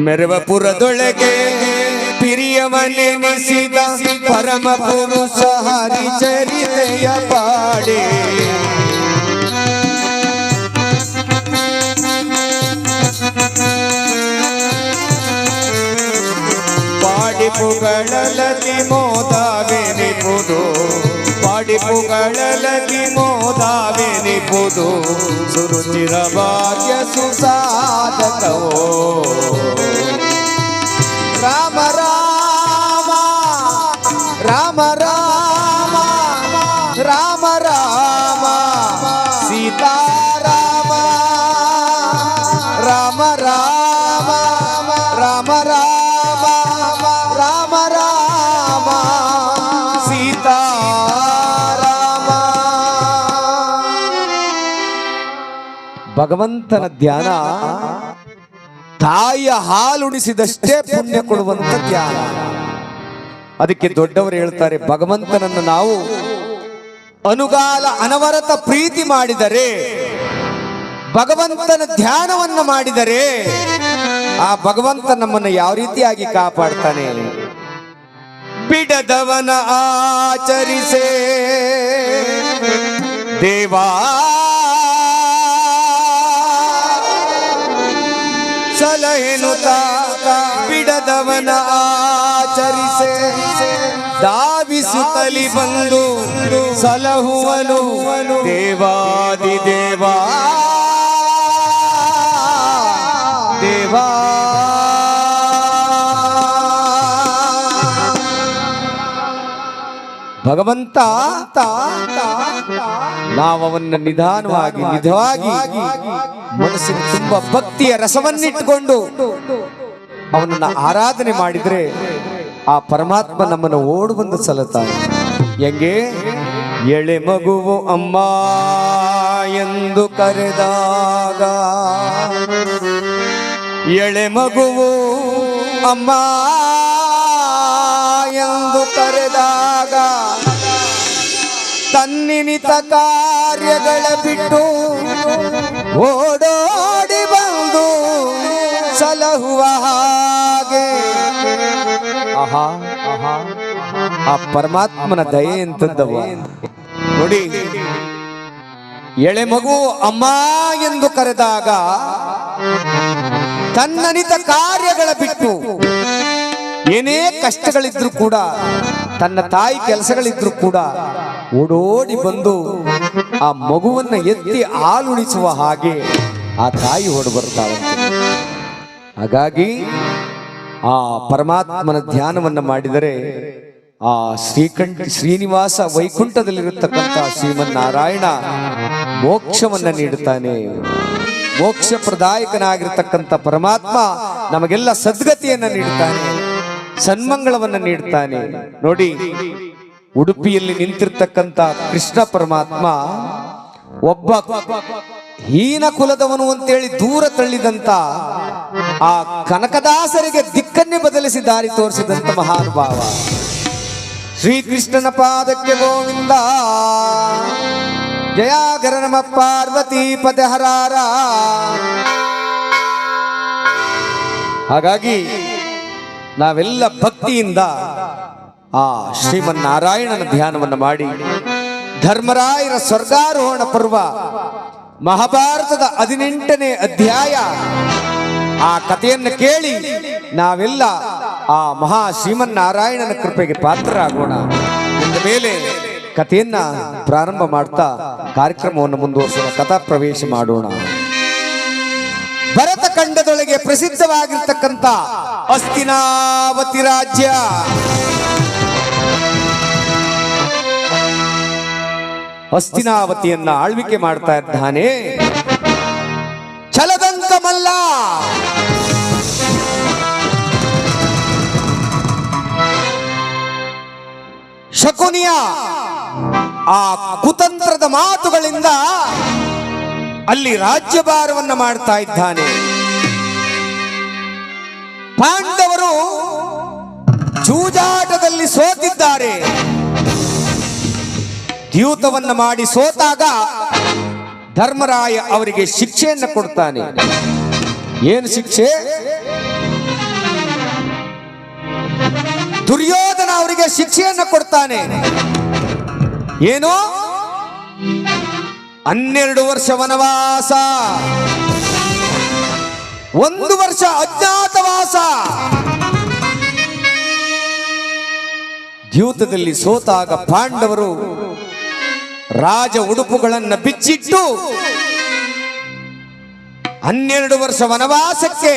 ಮೆರವಪುರದೊಳಗೆ ಪಿರಿಯವನೆನಿಸಿದ ಪರಮ ಪುರುಷ ಹರಿಚರಿತೆಯ ಪಾಡೆ ಪಾಡಿ ಪುಗಳಲತಿ ಮೋದವೆನಿಪುದು ಪಾಡಿ ಪುಗಳಲತಿ ಮೋದವೆನಿಪುದು ಸುರುಚಿರ ಭಾಗ್ಯ ಸುಸಾಧಕವೋ ರಾಮ ರಾಮ ರಾಮ ರಾಮ ರಾಮ ರಾಮ ಸೀತಾರಾಮ ರಾಮ ರಾಮ ರಾಮ ರಾಮ ರಾಮ ರಾಮ ಸೀತಾರಾಮ. ಭಗವಂತನ ಧ್ಯಾನ ತಾಯಿಯ ಹಾಲುಣಿಸಿದಷ್ಟೇ ಪುಣ್ಯ ಕೊಡುವಂತ ಧ್ಯಾನ. ಅದಕ್ಕೆ ದೊಡ್ಡವರು ಹೇಳ್ತಾರೆ, ಭಗವಂತನನ್ನು ನಾವು ಅನುಗಾಲ ಅನವರತ ಪ್ರೀತಿ ಮಾಡಿದರೆ, ಭಗವಂತನ ಧ್ಯಾನವನ್ನು ಮಾಡಿದರೆ ಆ ಭಗವಂತ ನಮ್ಮನ್ನು ಯಾವ ರೀತಿಯಾಗಿ ಕಾಪಾಡ್ತಾನೆ. ಬಿಡದವನ ಆಚರಿಸೇ ದೇವಾ ಸಲಹೆನುತ ಬಿಡದವನ ಆಚರಿಸೆ ಧಾವಿಸುತ್ತಲಿ ಬಂದು ಸಲಹುವನು ದೇವಾದಿ ದೇವಾ ದೇವಾ. ಭಗವಂತ ನಾವನ್ನ ನಿಧಾನವಾಗಿ ನಿಧವಾಗಿ ಮನಸ್ಸಿನ ತುಂಬ ಭಕ್ತಿಯ ರಸವನ್ನಿಟ್ಟುಕೊಂಡು ಅವನನ್ನ ಆರಾಧನೆ ಮಾಡಿದ್ರೆ ಆ ಪರಮಾತ್ಮ ನಮ್ಮನ್ನು ಓಡು ಬಂದು ಸಲುತ್ತಾನೆ. ಹೆಂಗೆ? ಎಳೆ ಮಗುವು ಅಮ್ಮ ಎಂದು ಕರೆದಾಗ, ಎಳೆ ಮಗುವು ಅಮ್ಮ ಎಂದು ಕರೆದಾಗ ತನ್ನಿನಿತ ಕಾರ್ಯಗಳ ಬಿಟ್ಟು ಓಡೋಡಿ ಬಂದು ಸಲಹುವ ಹಾಗೆ. ಆಹಾ ಆ ಪರಮಾತ್ಮನ ದಯೆ ಎಂತದ್ದವ ನೋಡಿ. ಎಳೆ ಮಗು ಅಮ್ಮ ಎಂದು ಕರೆದಾಗ ತನ್ನನಿತ ಕಾರ್ಯಗಳ ಬಿಟ್ಟು ಏನೇ ಕಷ್ಟಗಳಿದ್ರು ಕೂಡ, ತನ್ನ ತಾಯಿ ಕೆಲಸಗಳಿದ್ರು ಕೂಡ ಓಡೋಡಿ ಬಂದು ಆ ಮಗುವನ್ನ ಎತ್ತಿ ಹಾಲುಣಿಸುವ ಹಾಗೆ ಆ ತಾಯಿ ಓಡಿ ಬರ್ತಾಳಂತೆ. ಹಾಗಾಗಿ ಆ ಪರಮಾತ್ಮನ ಧ್ಯಾನವನ್ನು ಮಾಡಿದರೆ ಆ ಶ್ರೀನಿವಾಸ ವೈಕುಂಠದಲ್ಲಿರತಕ್ಕಂಥ ಶ್ರೀಮನ್ನಾರಾಯಣ ಮೋಕ್ಷವನ್ನ ನೀಡುತ್ತಾನೆ. ಮೋಕ್ಷ ಪ್ರದಾಯಕನಾಗಿರ್ತಕ್ಕಂಥ ಪರಮಾತ್ಮ ನಮಗೆಲ್ಲ ಸದ್ಗತಿಯನ್ನ ನೀಡುತ್ತಾನೆ, ಸನ್ಮಂಗಳವನ್ನ ನೀಡುತ್ತಾನೆ. ನೋಡಿ, ಉಡುಪಿಯಲ್ಲಿ ನಿಂತಿರ್ತಕ್ಕಂಥ ಕೃಷ್ಣ ಪರಮಾತ್ಮ ಒಬ್ಬ ಹೀನ ಕುಲದವನು ಅಂತೇಳಿ ದೂರ ತಳ್ಳಿದಂತ ಆ ಕನಕದಾಸರಿಗೆ ದಿಕ್ಕನ್ನೇ ಬದಲಿಸಿ ದಾರಿ ತೋರಿಸಿದಂತ ಮಹಾನುಭಾವ. ಶ್ರೀಕೃಷ್ಣನ ಪಾದಕ್ಕೆ ಗೋವಿಂದ. ಜಯಾಗರ ನಮ ಪಾರ್ವತಿ ಪತೆ ಹರಾರ. ಹಾಗಾಗಿ ನಾವೆಲ್ಲ ಭಕ್ತಿಯಿಂದ ಆ ಶ್ರೀಮನ್ನಾರಾಯಣನ ಧ್ಯಾನವನ್ನು ಮಾಡಿ ಧರ್ಮರಾಯರ ಸ್ವರ್ಗಾರೋಹಣ ಪರ್ವ ಮಹಾಭಾರತದ 18ನೇ ಅಧ್ಯಾಯ ಆ ಕಥೆಯನ್ನು ಕೇಳಿ ನಾವೆಲ್ಲ ಆ ಮಹಾ ಶ್ರೀಮನ್ನಾರಾಯಣನ ಕೃಪೆಗೆ ಪಾತ್ರರಾಗೋಣ. ಇಂದ ಮೇಲೆ ಕಥೆಯನ್ನ ಪ್ರಾರಂಭ ಮಾಡ್ತಾ ಕಾರ್ಯಕ್ರಮವನ್ನು ಮುಂದುವರಿಸುವ ಕಥಾ ಪ್ರವೇಶ ಮಾಡೋಣ. ಭರತ ಖಂಡದೊಳಗೆ ಪ್ರಸಿದ್ಧವಾಗಿರ್ತಕ್ಕಂಥ ಹಸ್ತಿನಾವತಿ ರಾಜ್ಯ. ಹಸ್ತಿನಾವತಿಯನ್ನ ಆಳ್ವಿಕೆ ಮಾಡ್ತಾ ಇದ್ದಾನೆ ಛಲದಂಕ ಮಲ್ಲ. ಶಕುನಿಯ ಆ ಕುತಂತ್ರದ ಮಾತುಗಳಿಂದ ಅಲ್ಲಿ ರಾಜ್ಯಭಾರವನ್ನ ಮಾಡ್ತಾ ಇದ್ದಾನೆ. ಪಾಂಡವರು ಜೂಜಾಟದಲ್ಲಿ ಸೋತಿದ್ದಾರೆ. ದ್ಯೂತವನ್ನ ಮಾಡಿ ಸೋತಾಗ ಧರ್ಮರಾಯ ಅವರಿಗೆ ಶಿಕ್ಷೆಯನ್ನು ಕೊಡ್ತಾನೆ. ಏನು ಶಿಕ್ಷೆ? ದುರ್ಯೋಧನ ಅವರಿಗೆ ಶಿಕ್ಷೆಯನ್ನು ಕೊಡ್ತಾನೆ. ಏನು? 12 ವರ್ಷ ವನವಾಸ, 1 ವರ್ಷ ಅಜ್ಞಾತವಾಸ. ದ್ಯೂತದಲ್ಲಿ ಸೋತಾಗ ಪಾಂಡವರು ರಾಜ ಉಡುಪುಗಳನ್ನು ಬಿಚ್ಚಿಟ್ಟು 12 ವರ್ಷ ವನವಾಸಕ್ಕೆ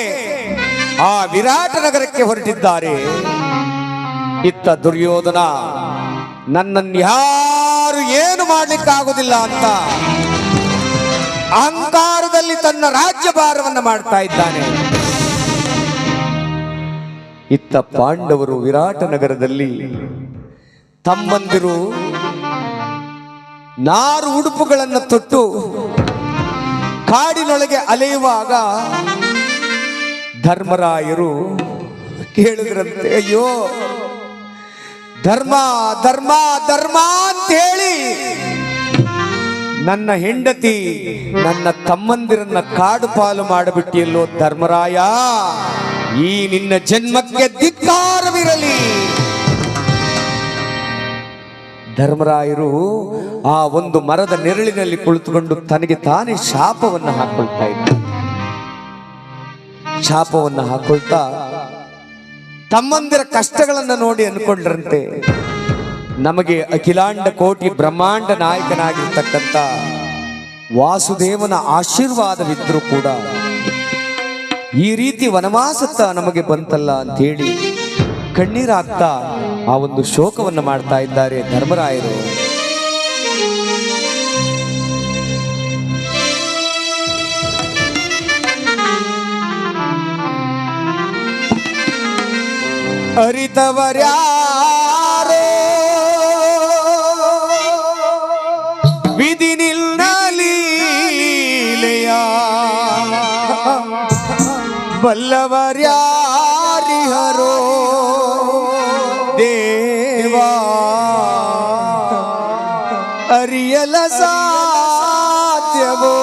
ಆ ವಿರಾಟ ನಗರಕ್ಕೆ ಹೊರಟಿದ್ದಾರೆ. ಇತ್ತ ದುರ್ಯೋಧನ ನನ್ನನ್ನು ಯಾರು ಏನು ಮಾಡ್ಲಿಕ್ಕಾಗುವುದಿಲ್ಲ ಅಂತ ಅಹಂಕಾರದಲ್ಲಿ ತನ್ನ ರಾಜ್ಯಭಾರವನ್ನು ಮಾಡ್ತಾ ಇದ್ದಾನೆ. ಇತ್ತ ಪಾಂಡವರು ವಿರಾಟ ನಗರದಲ್ಲಿ ತಮ್ಮಂದಿರು ನಾರು ಉಡುಪುಗಳನ್ನು ತೊಟ್ಟು ಕಾಡಿನೊಳಗೆ ಅಲೆಯುವಾಗ ಧರ್ಮರಾಯರು ಕೇಳಿದ್ರಂತೆ, ಅಯ್ಯೋ ಧರ್ಮ ಧರ್ಮ ಧರ್ಮ ಅಂತ ಹೇಳಿ ನನ್ನ ಹೆಂಡತಿ ನನ್ನ ತಮ್ಮಂದಿರನ್ನ ಕಾಡು ಪಾಲು ಮಾಡಿಬಿಟ್ಟಿಯಲ್ಲೋ ಧರ್ಮರಾಯ, ಈ ನಿನ್ನ ಜನ್ಮಕ್ಕೆ ಧಿಕ್ಕಾರವಿರಲಿ. ಧರ್ಮರಾಯರು ಆ ಒಂದು ಮರದ ನೆರಳಿನಲ್ಲಿ ಕುಳಿತುಕೊಂಡು ತನಗೆ ತಾನೇ ಶಾಪವನ್ನು ಹಾಕೊಳ್ತಾ ಇದ್ದ. ಶಾಪವನ್ನು ಹಾಕೊಳ್ತಾ ತಮ್ಮಂದಿರ ಕಷ್ಟಗಳನ್ನು ನೋಡಿ ಅನ್ಕೊಂಡ್ರಂತೆ, ನಮಗೆ ಅಖಿಲಾಂಡ ಕೋಟಿ ಬ್ರಹ್ಮಾಂಡ ನಾಯಕನಾಗಿರ್ತಕ್ಕಂಥ ವಾಸುದೇವನ ಆಶೀರ್ವಾದವಿದ್ರೂ ಕೂಡ ಈ ರೀತಿ ವನವಾಸತ್ತ ನಮಗೆ ಬಂತಲ್ಲ ಅಂತ ಹೇಳಿ ಕಣ್ಣೀರಾಗ್ತಾ ಆ ಒಂದು ಶೋಕವನ್ನು ಮಾಡ್ತಾ ಇದ್ದಾರೆ ಧರ್ಮರಾಯರು. ಅರಿತವರ್ಯಾರೋ ವಿಧಿ ನಿಲ್ಲೀಲೆಯ ಬಲ್ಲವರ್ಯಾರಿಹರೋ ದೇವಾ ಅರಿಯಲ ಸಾಧ್ಯವೋ.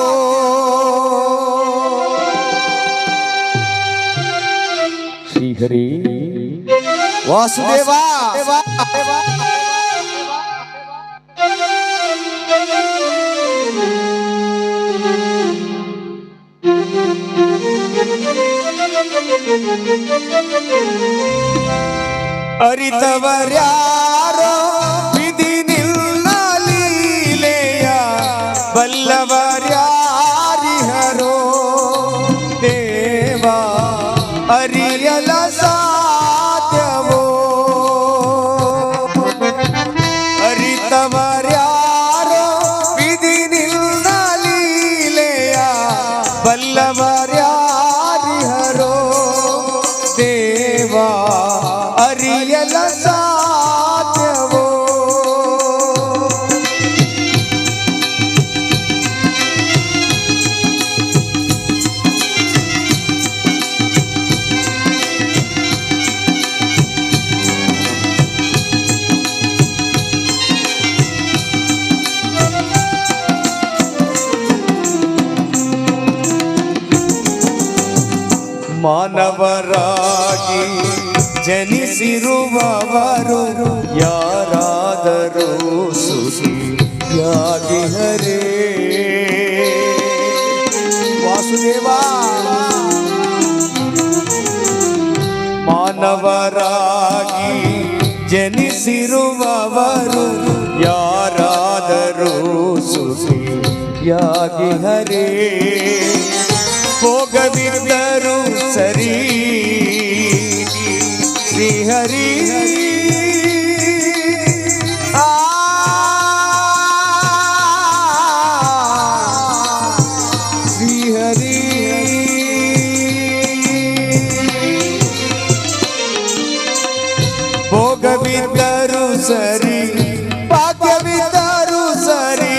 ಶ್ರೀಹರಿ ವಾಸುದೇವ ಅರಿತವರ್ಯಾರೋ ವಿಧಿ ನಿಲ್ಲೀಲೆಯ ಬಲ್ಲವರ್ಯಾರಿಹರೋ ದೇವಾ ಅರಿಯಲ ಸಾಧ್ಯವೋ. ಅರಿತವರ್ಯಾರೋ ವಿಧಿ ನಿಲ್ಲೀಲೆಯ ಬಲ್ಲವರ್ಯಾರಿಹರೋ ದೇವಾ ಅರಿಯಲ ಸಾಧ್ಯವೋ. ಮಾನವರಾಗಿ ಜನಿಸಿರುವವರು ಯಾರಾದರೂ ಸುಖಿಯಾಗಿ ಹರೇ. ವಾಸುದೇವ ಮಾನವರಾಗಿ ಜನಿಸಿರುವವರು ಯಾರಾದರೂ ಸುಖಿಯಾಗಿ ಹರೇ. ಭೋಗವಿದ್ದರು ಸರಿ ಶ್ರೀಹರಿ ಶ್ರೀಹರಿ ಭೋಗವಿದ್ದರು ಸರಿ ಭಾಗ್ಯವಿದ್ದರು ಸರಿ.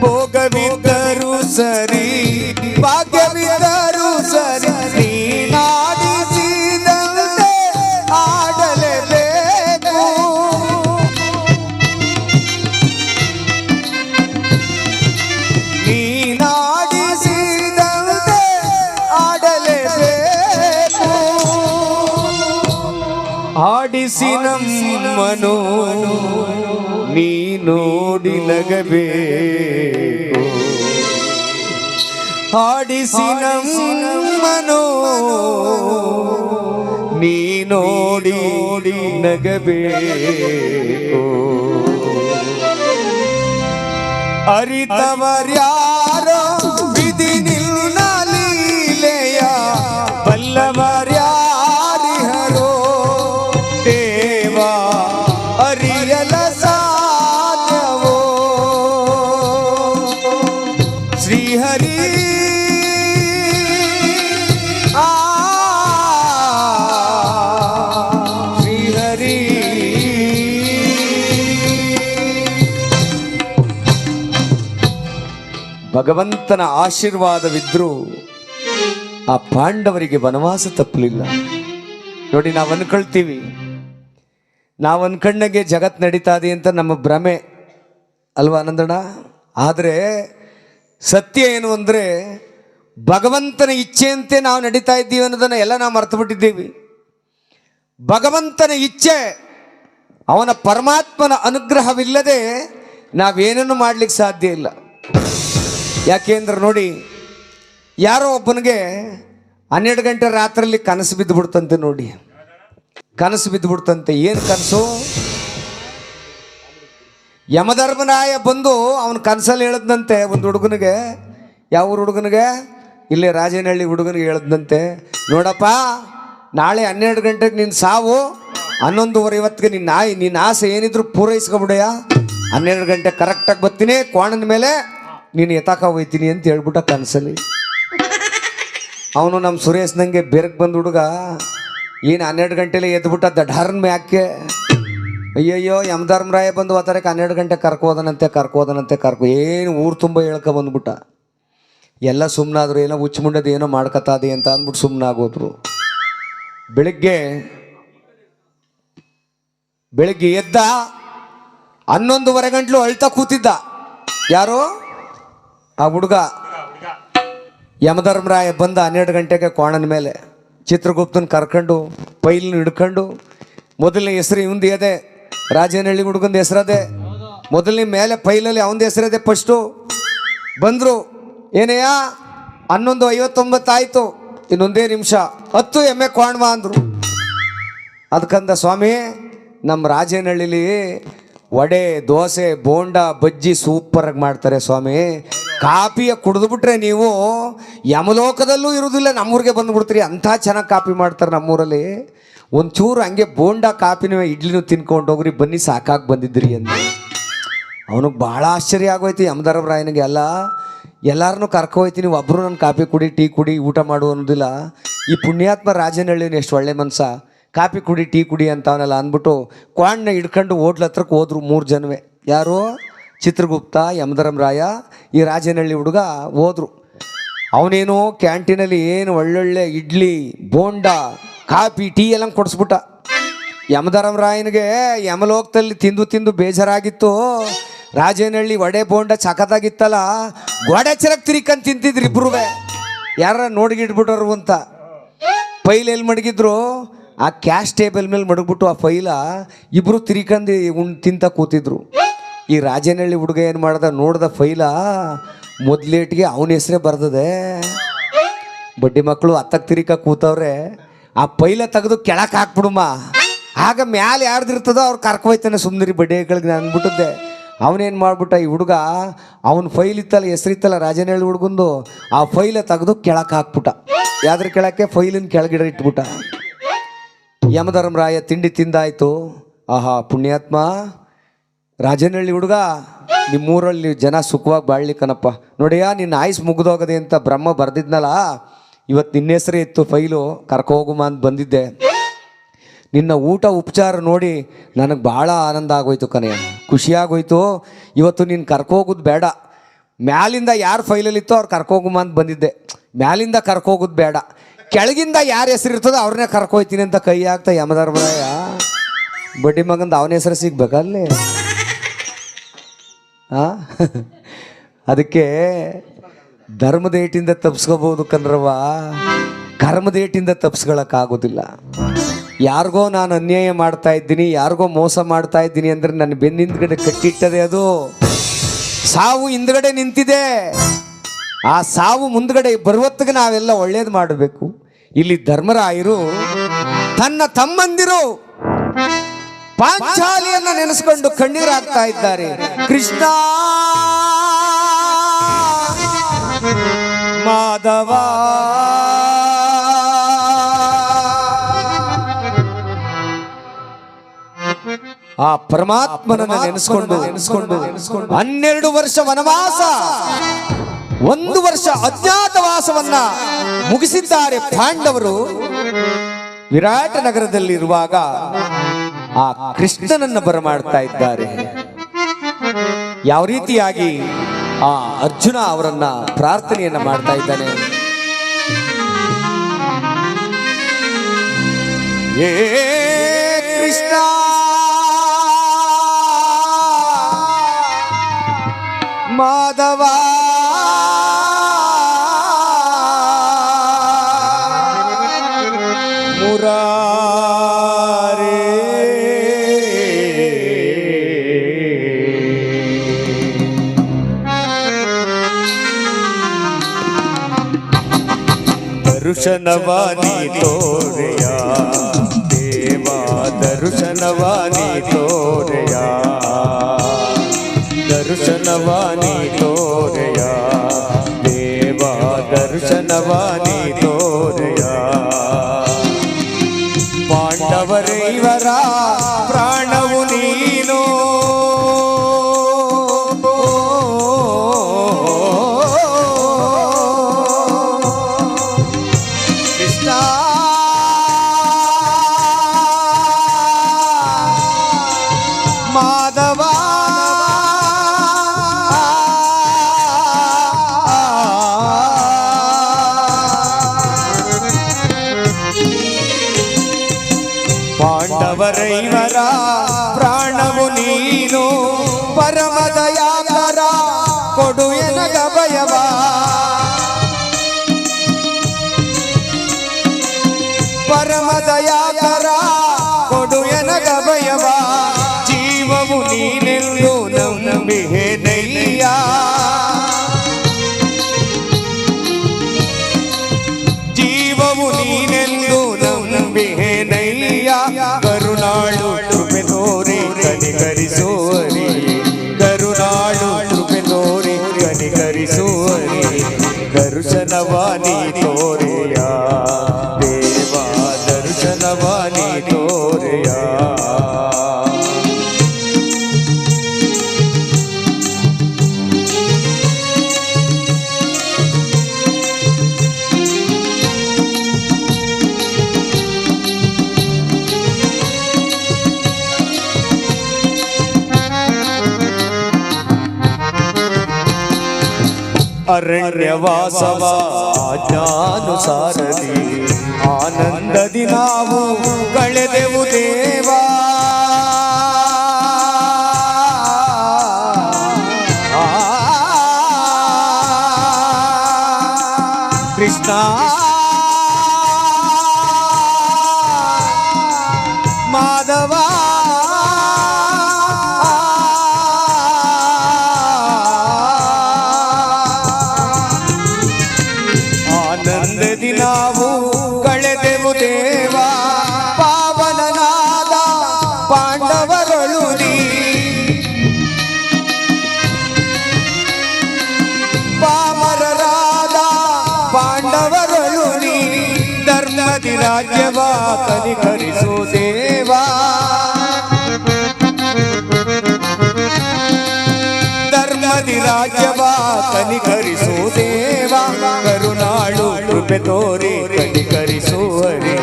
ಭೋಗವಿದ್ದರು ಸರಿ ಭಾಗ್ಯವಿದ್ದರು ಸರಿ. ನೀನಾಡಿಸಿದಂತೆ ಆಡಲೇಬೇಕು. ನೀನಾಡಿಸಿದಂತೆ ಆಡಿಸಿ ನಮ್ಮನು ನೀ ನೋಡಿ ನಗಬೇಕು, ಆಡಿಸಿ ನಮ್ಮನು ನೀ ನೋಡಿ ನಗಬೇಕು. ಅರಿತವರ್ಯಾರೋ ವಿಧಿ ನಿನ್ನ ಲೀಲೆಯ, ಬಲ್ಲವರ್ಯಾರಿಹರೋ ದೇವ ಅರಿಯಲ ಸಾಧ್ಯವೋ. ಶ್ರೀಹರಿ ಶ್ರೀಹರಿ ಭಗವಂತನ ಆಶೀರ್ವಾದವಿದ್ರೂ ಆ ಪಾಂಡವರಿಗೆ ವನವಾಸ ತಪ್ಪಲಿಲ್ಲ. ನೋಡಿ, ನಾವು ಅನ್ಕೊಳ್ತೀವಿ, ನಾವು ಅನ್ಕಣ್ಣಗೆ ಜಗತ್ ನಡೀತಾ ಇದೆ ಅಂತ ನಮ್ಮ ಭ್ರಮೆ ಅಲ್ವಾ ಆನಂದಣ್ಣ? ಆದರೆ ಸತ್ಯ ಏನು ಅಂದರೆ ಭಗವಂತನ ಇಚ್ಛೆಯಂತೆ ನಾವು ನಡೀತಾ ಇದ್ದೀವಿ ಅನ್ನೋದನ್ನು ಎಲ್ಲ ನಾವು ಮರೆತು ಬಿಟ್ಟಿದ್ದೀವಿ. ಭಗವಂತನ ಇಚ್ಛೆ, ಅವನ ಪರಮಾತ್ಮನ ಅನುಗ್ರಹವಿಲ್ಲದೆ ನಾವೇನನ್ನು ಮಾಡಲಿಕ್ಕೆ ಸಾಧ್ಯ ಇಲ್ಲ. ಯಾಕೆಂದ್ರೆ ನೋಡಿ, ಯಾರೋ ಒಬ್ಬನಿಗೆ 12 ಗಂಟೆ ರಾತ್ರಿಯಲ್ಲಿ ಕನಸು ಬಿದ್ದುಬಿಡ್ತಂತೆ. ನೋಡಿ, ಕನಸು ಬಿದ್ದುಬಿಡ್ತಂತೆ. ಏನು ಕನಸು? ಯಮಧರ್ಮರಾಯ ಬಂದು ಅವನ ಕನಸಲ್ಲಿ ಹೇಳದ್ನಂತೆ ಒಂದು ಹುಡುಗನಿಗೆ. ಯಾವ ಹುಡುಗನಿಗೆ? ಇಲ್ಲೇ ರಾಜನಹಳ್ಳಿ ಹುಡುಗನಿಗೆ ಹೇಳದ್ನಂತೆ, ನೋಡಪ್ಪ, ನಾಳೆ 12 ಗಂಟೆಗೆ ನಿನ್ನ ಸಾವು, 11:15 ನಿನ್ನ ಆಸೆ ಏನಿದ್ರು ಪೂರೈಸ್ಕೊಬಿಡಯ್ಯ. 12 ಗಂಟೆ ಕರೆಕ್ಟಾಗಿ ಬರ್ತೀನಿ, ಕೋಣದ ಮೇಲೆ ನೀನು ಎತ್ತಾಕ ಹೋಯ್ತೀನಿ ಅಂತ ಹೇಳ್ಬಿಟ್ಟ ಕನಸಲ್ಲಿ. ಅವನು ನಮ್ಮ ಸುರೇಶ್ನಂಗೆ ಬೆರಗ್ ಬಂದು ಹುಡುಗ, ಏನು 12 ಗಂಟೆಲೆ ಎದ್ಬಿಟ್ಟ ದಢಾರನ್ ಮ್ಯಾಕೆ. ಅಯ್ಯಯ್ಯೋ, ಯಮಧರ್ಮರಾಯ ಬಂದು ಅವತಾರಕ್ಕೆ 12 ಗಂಟೆ ಕರ್ಕೋದನಂತೆ ಏನು ಊರು ತುಂಬ ಹೇಳ್ಕೊ ಬಂದ್ಬಿಟ್ಟ. ಎಲ್ಲ ಸುಮ್ಮನಾದ್ರು, ಏನೋ ಹುಚ್ಚುಮುಂಡದ ಏನೋ ಮಾಡ್ಕತ್ತಾದೆ ಅಂತ ಅಂದ್ಬಿಟ್ಟು ಸುಮ್ಮನಾಗೋದ್ರು. ಬೆಳಿಗ್ಗೆ ಎದ್ದ 11:15 ಗಂಟ್ಲು ಅಳ್ತಾ ಕೂತಿದ್ದ. ಯಾರು? ಆ ಹುಡುಗ. ಯಮಧರ್ಮರಾಯ ಬಂದ 12 ಗಂಟೆಗೆ ಕೋಣನ ಮೇಲೆ. ಚಿತ್ರಗುಪ್ತನ ಕರ್ಕೊಂಡು ಪೈಲ್ನ ಹಿಡ್ಕೊಂಡು, ಮೊದಲನೇ ಹೆಸರು ಇವಂದು ಇದೆ, ರಾಜನಹಳ್ಳಿ ಹುಡುಗಂದು ಹೆಸರದೆ, ಮೊದಲನೇ ಮೇಲೆ ಪೈಲಲ್ಲಿ ಅವನದು ಹೆಸರದೆ. ಫಸ್ಟು ಬಂದರು. ಏನಯ್ಯ, 11:59 ಆಯಿತು, ಇನ್ನೊಂದೇ ನಿಮಿಷ, 10 ಎಮ್ಮೆ ಕೋಣ್ವ ಅಂದರು. ಅದಕ್ಕಂದ, ಸ್ವಾಮಿ, ನಮ್ಮ ರಾಜನಹಳ್ಳಿಲಿ ವಡೆ, ದೋಸೆ, ಬೋಂಡ, ಬಜ್ಜಿ ಸೂಪರಾಗಿ ಮಾಡ್ತಾರೆ ಸ್ವಾಮಿ. ಕಾಪಿಯ ಕುಡಿದ್ಬಿಟ್ರೆ ನೀವು ಯಮಲೋಕದಲ್ಲೂ ಇರೋದಿಲ್ಲ, ನಮ್ಮೂರಿಗೆ ಬಂದುಬಿಡ್ತೀರಿ, ಅಂಥ ಚೆನ್ನಾಗಿ ಕಾಪಿ ಮಾಡ್ತಾರೆ ನಮ್ಮೂರಲ್ಲಿ. ಒಂಚೂರು ಹಂಗೆ ಬೋಂಡ, ಕಾಪಿನ, ಇಡ್ಲಿನೂ ತಿನ್ಕೊಂಡು ಹೋಗ್ರಿ, ಬನ್ನಿ ಸಾಕಾಗಿ ಬಂದಿದ್ರಿ ಅಂತ. ಅವನಿಗೆ ಭಾಳ ಆಶ್ಚರ್ಯ ಆಗೋಯ್ತು ಯಮಧರ್ಮರಾಯನಿಗೆ. ಎಲ್ಲರನ್ನೂ ಕರ್ಕೊಯ್ತೀನಿ, ಒಬ್ಬರು ನನ್ನ ಕಾಪಿ ಕುಡಿ, ಟೀ ಕುಡಿ, ಊಟ ಮಾಡು ಅನ್ನೋದಿಲ್ಲ. ಈ ಪುಣ್ಯಾತ್ಮ ರಾಜನಹಳ್ಳಿನ ಎಷ್ಟು ಒಳ್ಳೆ ಮನ್ಸ, ಕಾಪಿ ಕುಡಿ, ಟೀ ಕುಡಿ ಅಂತ ಅವನೆಲ್ಲ ಅಂದ್ಬಿಟ್ಟು ಕ್ವಾಣ್ಣ ಹಿಡ್ಕೊಂಡು ಹೋಟ್ಲ ಹತ್ರಕ್ಕೆ ಹೋದ್ರು 3 ಜನವೇ. ಯಾರು? ಚಿತ್ರಗುಪ್ತ, ಯಮಧರ್ಮರಾಯ, ಈ ರಾಜನಹಳ್ಳಿ ಹುಡುಗ ಹೋದ್ರು. ಅವನೇನು ಕ್ಯಾಂಟೀನಲ್ಲಿ ಏನು ಒಳ್ಳೊಳ್ಳೆ ಇಡ್ಲಿ, ಬೋಂಡ, ಕಾಫಿ, ಟೀ ಎಲ್ಲ ಕೊಡಿಸ್ಬಿಟ್ಟ. ಯಮಧರ್ಮರಾಯನಿಗೆ ಯಮಲೋಕದಲ್ಲಿ ತಿಂದು ಬೇಜಾರಾಗಿತ್ತು. ರಾಜನಹಳ್ಳಿ ವಡೆ ಬೋಂಡ ಸಖತ್ತಾಗಿತ್ತಲ್ಲ, ಗೋಡೆ ಚೆರಕ್ ತಿರ್ಕಂಡು ತಿಂತಿದ್ರು ಇಬ್ರು. ಯಾರ ನೋಡಿಗಿಟ್ಬಿಟ್ಟರು ಅಂತ. ಫೈಲ್ ಎಲ್ಲಿ ಮಡಗಿದ್ರು? ಆ ಕ್ಯಾಶ್ ಟೇಬಲ್ ಮೇಲೆ ಮಡಗ್ಬಿಟ್ಟು ಆ ಫೈಲ ಇಬ್ಬರು ತಿರ್ಕಂಡು ತಿಂತ ಕೂತಿದ್ರು. ಈ ರಾಜನಹಳ್ಳಿ ಹುಡುಗ ಏನು ಮಾಡ್ದ, ನೋಡ್ದ ಫೈಲ, ಮೊದ್ಲೇಟ್ಗೆ ಅವನ ಹೆಸರೇ ಬರ್ತದೆ. ಬಡ್ಡಿ ಮಕ್ಕಳು ಹತ್ತಕ್ಕೆ ತಿರ್ಕ ಕೂತವ್ರೆ, ಆ ಫೈಲ ತೆಗೆದು ಕೆಳಕ್ಕೆ ಹಾಕ್ಬಿಡುಮ್ಮ, ಆಗ ಮ್ಯಾಲೆ ಯಾರ್ದಿರ್ತದೋ ಅವ್ರು ಕರ್ಕೊಯ್ತಾನೆ, ಸುಮ್ಮನಿರಿ ಬಡ್ಡಿಗಳಿಗೆ ನಾನು ಅಂದ್ಬಿಟ್ಟಿದ್ದೆ. ಅವನೇನು ಮಾಡ್ಬಿಟ್ಟ, ಈ ಹುಡುಗ ಅವನ ಫೈಲ್ ಇತ್ತಲ್ಲ, ಹೆಸರಿತ್ತಲ್ಲ ರಾಜನಹಳ್ಳಿ ಹುಡುಗಂದು, ಆ ಫೈಲ ತೆಗೆದು ಕೆಳಕ್ಕೆ ಹಾಕ್ಬಿಟ್ಟ. ಯಾವ್ದ್ರ ಕೆಳಕ್ಕೆ? ಫೈಲಿನ ಕೆಳಗಿಡ ಇಟ್ಬಿಟ್ಟ. ಯಮಧರ್ಮರಾಯ ತಿಂಡಿ ತಿಂದಾಯ್ತು. ಆಹಾ ಪುಣ್ಯಾತ್ಮ, ರಾಜನಹಳ್ಳಿ ಹುಡುಗ, ನಿಮ್ಮೂರಲ್ಲಿ ಜನ ಸುಖವಾಗಿ ಬಾಳ್ಲಿಕ್ಕನಪ್ಪ. ನೋಡಿಯಾ, ನಿನ್ನ ಆಯುಸ್ ಮುಗಿದೋಗದೆ ಅಂತ ಬ್ರಹ್ಮ ಬರ್ದಿದ್ನಲ್ಲ, ಇವತ್ತು ನಿನ್ನ ಹೆಸರೇ ಇತ್ತು ಫೈಲು, ಕರ್ಕೋಗುಮ ಅಂತ ಬಂದಿದ್ದೆ. ನಿನ್ನ ಊಟ ಉಪಚಾರ ನೋಡಿ ನನಗೆ ಭಾಳ ಆನಂದ ಆಗೋಯ್ತು ಕಣಯ್ಯ, ಖುಷಿಯಾಗೋಯ್ತು. ಇವತ್ತು ನೀನು ಕರ್ಕೋಗೋದು ಬೇಡ, ಮ್ಯಾಲಿಂದ ಯಾರು ಫೈಲಲ್ಲಿತ್ತೋ ಅವ್ರು ಕರ್ಕೋಗುಮ ಅಂತ ಬಂದಿದ್ದೆ. ಮ್ಯಾಲಿಂದ ಕರ್ಕೋಗೋದು ಬೇಡ, ಕೆಳಗಿಂದ ಯಾರ ಹೆಸರು ಇರ್ತದೋ ಅವ್ರನ್ನೇ ಕರ್ಕೋಯ್ತೀನಿ ಅಂತ ಕೈ ಆಗ್ತಾ ಯಮಧರ್ಮರಾಯ. ಬಡ್ಡಿ ಮಗಂದು ಅವನ ಹೆಸರು ಸಿಗ್ಬೇಕಲ್ಲಿ. ಅದಕ್ಕೆ ಧರ್ಮದೇಟಿಂದ ತಪ್ಸ್ಕೋಬಹುದು ಕಣ್ರವ್ವ, ಕರ್ಮದೇಟಿಂದ ತಪ್ಸ್ಕೊಳಕ್ಕಾಗೋದಿಲ್ಲ. ಯಾರಿಗೋ ನಾನು ಅನ್ಯಾಯ ಮಾಡ್ತಾ ಇದ್ದೀನಿ, ಯಾರಿಗೋ ಮೋಸ ಮಾಡ್ತಾ ಇದ್ದೀನಿ ಅಂದರೆ ನನ್ನ ಬೆನ್ನಿಂದಗಡೆ ಕಟ್ಟಿಟ್ಟದೆ. ಅದು ಸಾವು ಹಿಂದ್ಗಡೆ ನಿಂತಿದೆ. ಆ ಸಾವು ಮುಂದ್ಗಡೆ ಬರುವತ್ತಿಗೆ ನಾವೆಲ್ಲ ಒಳ್ಳೇದು ಮಾಡಬೇಕು. ಇಲ್ಲಿ ಧರ್ಮರಾಯರು ತನ್ನ ತಮ್ಮಂದಿರು ಪಾಂಚಾಲಿಯನ್ನ ನೆನೆಸ್ಕೊಂಡು ಕಣ್ಣೀರಾಗ್ತಾ ಇದ್ದಾರೆ. ಕೃಷ್ಣ ಮಾಧವ ಆ ಪರಮಾತ್ಮನನ್ನು ನೆನೆಸ್ಕೊಂಡು 12 ವರ್ಷ ವನವಾಸ, 1 ವರ್ಷ ಅಜ್ಞಾತವಾಸವನ್ನ ಮುಗಿಸಿದ್ದಾರೆ ಪಾಂಡವರು. ವಿರಾಟ ನಗರದಲ್ಲಿರುವಾಗ ಆ ಕೃಷ್ಣನನ್ನು ಬರಮಾಡ್ತಾ ಇದ್ದಾರೆ. ಯಾವ ರೀತಿಯಾಗಿ ಆ ಅರ್ಜುನ ಅವರನ್ನ ಪ್ರಾರ್ಥನೆಯನ್ನ ಮಾಡ್ತಾ ಇದ್ದಾನೆ. ಏ ಕೃಷ್ಣ ಮಾಧವ ಮುರಾರೇ ದರ್ಶನವಾನಿ ತೋರೆಯ ದೇವ, ದರ್ಶನವಾನಿ ತೋರೆಯ, ದರ್ಶನವಾನಿ ತೋರೆಯ ದೇವ, ದರ್ಶನವಾನಿ ತೋರೆಯ. ಪಾಂಡವರೈವರ ಪ್ರಾಣವು ನೀನು, ಕೃಷ್ಣ ಮಾಧವ ಪಾಂಡವರೈವರ ಪ್ರಾಣವು ನೀನು, ಪರಮದಯಾಕರ ಕೊಡು ಎನಗ ಭಯವ. ಪರಮದಯಾಕರ ಕೊಡು ಎನಗ ಭಯವ, ಜೀವವು ನೀನೆಂದು ನಂಬಿಹೆನಯ್ಯ. ಜೀವವು ನೀನೆಂದು ನಂಬಿಹೆನಯ್ಯ. ಕರುಣಾಳು ಕೃಪೆ ತೋರಿ ಕನಿಕರಿಸುವರಿ, ಕರುಣಾಳು ಕೃಪೆ ತೋರಿ ಕನಿಕರಿಸುವರಿ. ದರ್ಶನವಾನಿ ತೋರೆಯ ದೇವ, ದರ್ಶನವಾನಿ ತೋರೆಯ. ಅರಣ್ಯವಾಸವ ಆಜ್ಞಾನುಸಾರದಿ ಆನಂದದಿ ನಾವು ಕಳೆದೆವು ದೇವಾ. ಕೃಷ್ಣ ಮಾಧವ ಆನಂದದಿ ನಾವು ಕಳೆದೆವು ದೇವಾ. ಪಾವನನಾದ ಪಾಂಡವಗಳು ನೀ, ಪಾಮರರಾದ ಪಾಂಡವಗಳು ನೀ. ಧರ್ಮದಿ ರಾಜ್ಯವ ಕನಿಕರಿಸು ದೇವಾ. ಧರ್ಮದಿ ರಾಜ್ಯವ ಕನಿಕರಿಸು ದೇವಾ. ಕರುಣಾಳು ಕೃಪೆ ತೋರಿ ಕನಿಕರಿಸುವರೆ,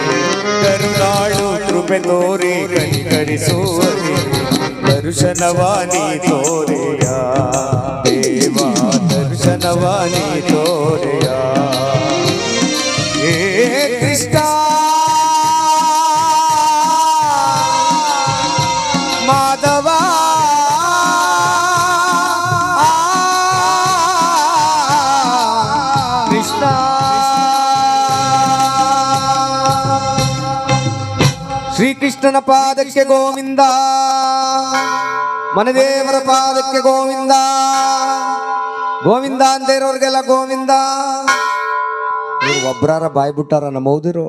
ಕರುಣಾಳು ಕೃಪೆ ತೋರಿ ಕನಿಕರಿಸುವರೆ. ದರ್ಶನವಾನಿ ತೋರೆಯ ದೇವ, ದರ್ಶನವಾನಿ ತೋರೆಯ. ಏ ಕೃಷ್ಣ ಮಾಧವ ಕೃಷ್ಣ ಶ್ರೀಕೃಷ್ಣನ ಪಾದಕ್ಕೆ ಗೋವಿಂದ, ಮನದೇವರ ಪಾದಕ್ಕೆ ಗೋವಿಂದ, ಗೋವಿಂದ ಅಂತ ಇರೋರಿಗೆಲ್ಲ ಗೋವಿಂದ. ಇವ್ರು ಒಬ್ರಾರ ಬಾಯಿ ಬಿಟ್ಟಾರ ನಮ್ಮ ಹೌದಿರು.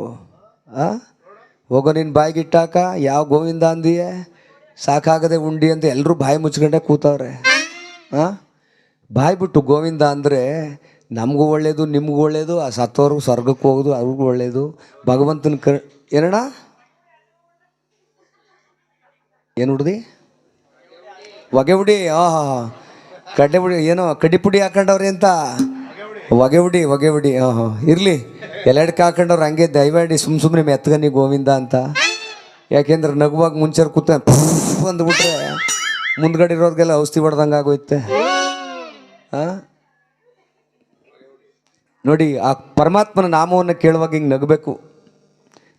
ಹೋಗೋ ನಿನ್ನ ಬಾಯಿಗಿಟ್ಟಾಕ ಯಾವ ಗೋವಿಂದ ಅಂದಿಯೇ ಸಾಕಾಗದೆ ಉಂಡಿ ಅಂತ ಎಲ್ಲರೂ ಬಾಯಿ ಮುಚ್ಕೊಂಡೆ ಕೂತವ್ರೆ. ಬಾಯಿ ಬಿಟ್ಟು ಗೋವಿಂದ ಅಂದರೆ ನಮಗೂ ಒಳ್ಳೇದು, ನಿಮಗೂ ಒಳ್ಳೇದು, ಆ ಸತ್ತವ್ರಿಗೂ ಸ್ವರ್ಗಕ್ಕೆ ಹೋಗೋದು ಅವ್ರಿಗೂ ಒಳ್ಳೇದು. ಭಗವಂತನ ಏನಣ್ಣ ಏನು ಹುಡ್ದಿ ಹೊಗೆ ಹುಡಿ, ಕಡ್ಡೆ ಹುಡಿ ಏನೋ ಕಡ್ಡಿ ಪುಡಿ ಹಾಕೊಂಡವ್ರಿ ಅಂತ ಹೊಗೆ ಹುಡಿ ಇರಲಿ. ಎಲ್ಲೆಡ್ಕೆ ಹಾಕೊಂಡವ್ರು ಹಂಗೆ ದಯವಾಡಿ ಸುಮ್ಮನೆ ಮೆತ್ತಗನಿ ಗೋವಿಂದ ಅಂತ. ಯಾಕೆಂದ್ರೆ ನಗುವಾಗ ಮುಂಚೆ ಕೂತ ಅಂದ್ಬಿಟ್ರೆ ಮುಂದ್ಗಡೆ ಇರೋರಿಗೆಲ್ಲ ಔಷಧಿ ಹೊಡೆದಂಗೆ ಆಗೋಯ್ತೆ. ನೋಡಿ, ಆ ಪರಮಾತ್ಮನ ನಾಮವನ್ನು ಕೇಳುವಾಗ ಹಿಂಗೆ ನಗಬೇಕು,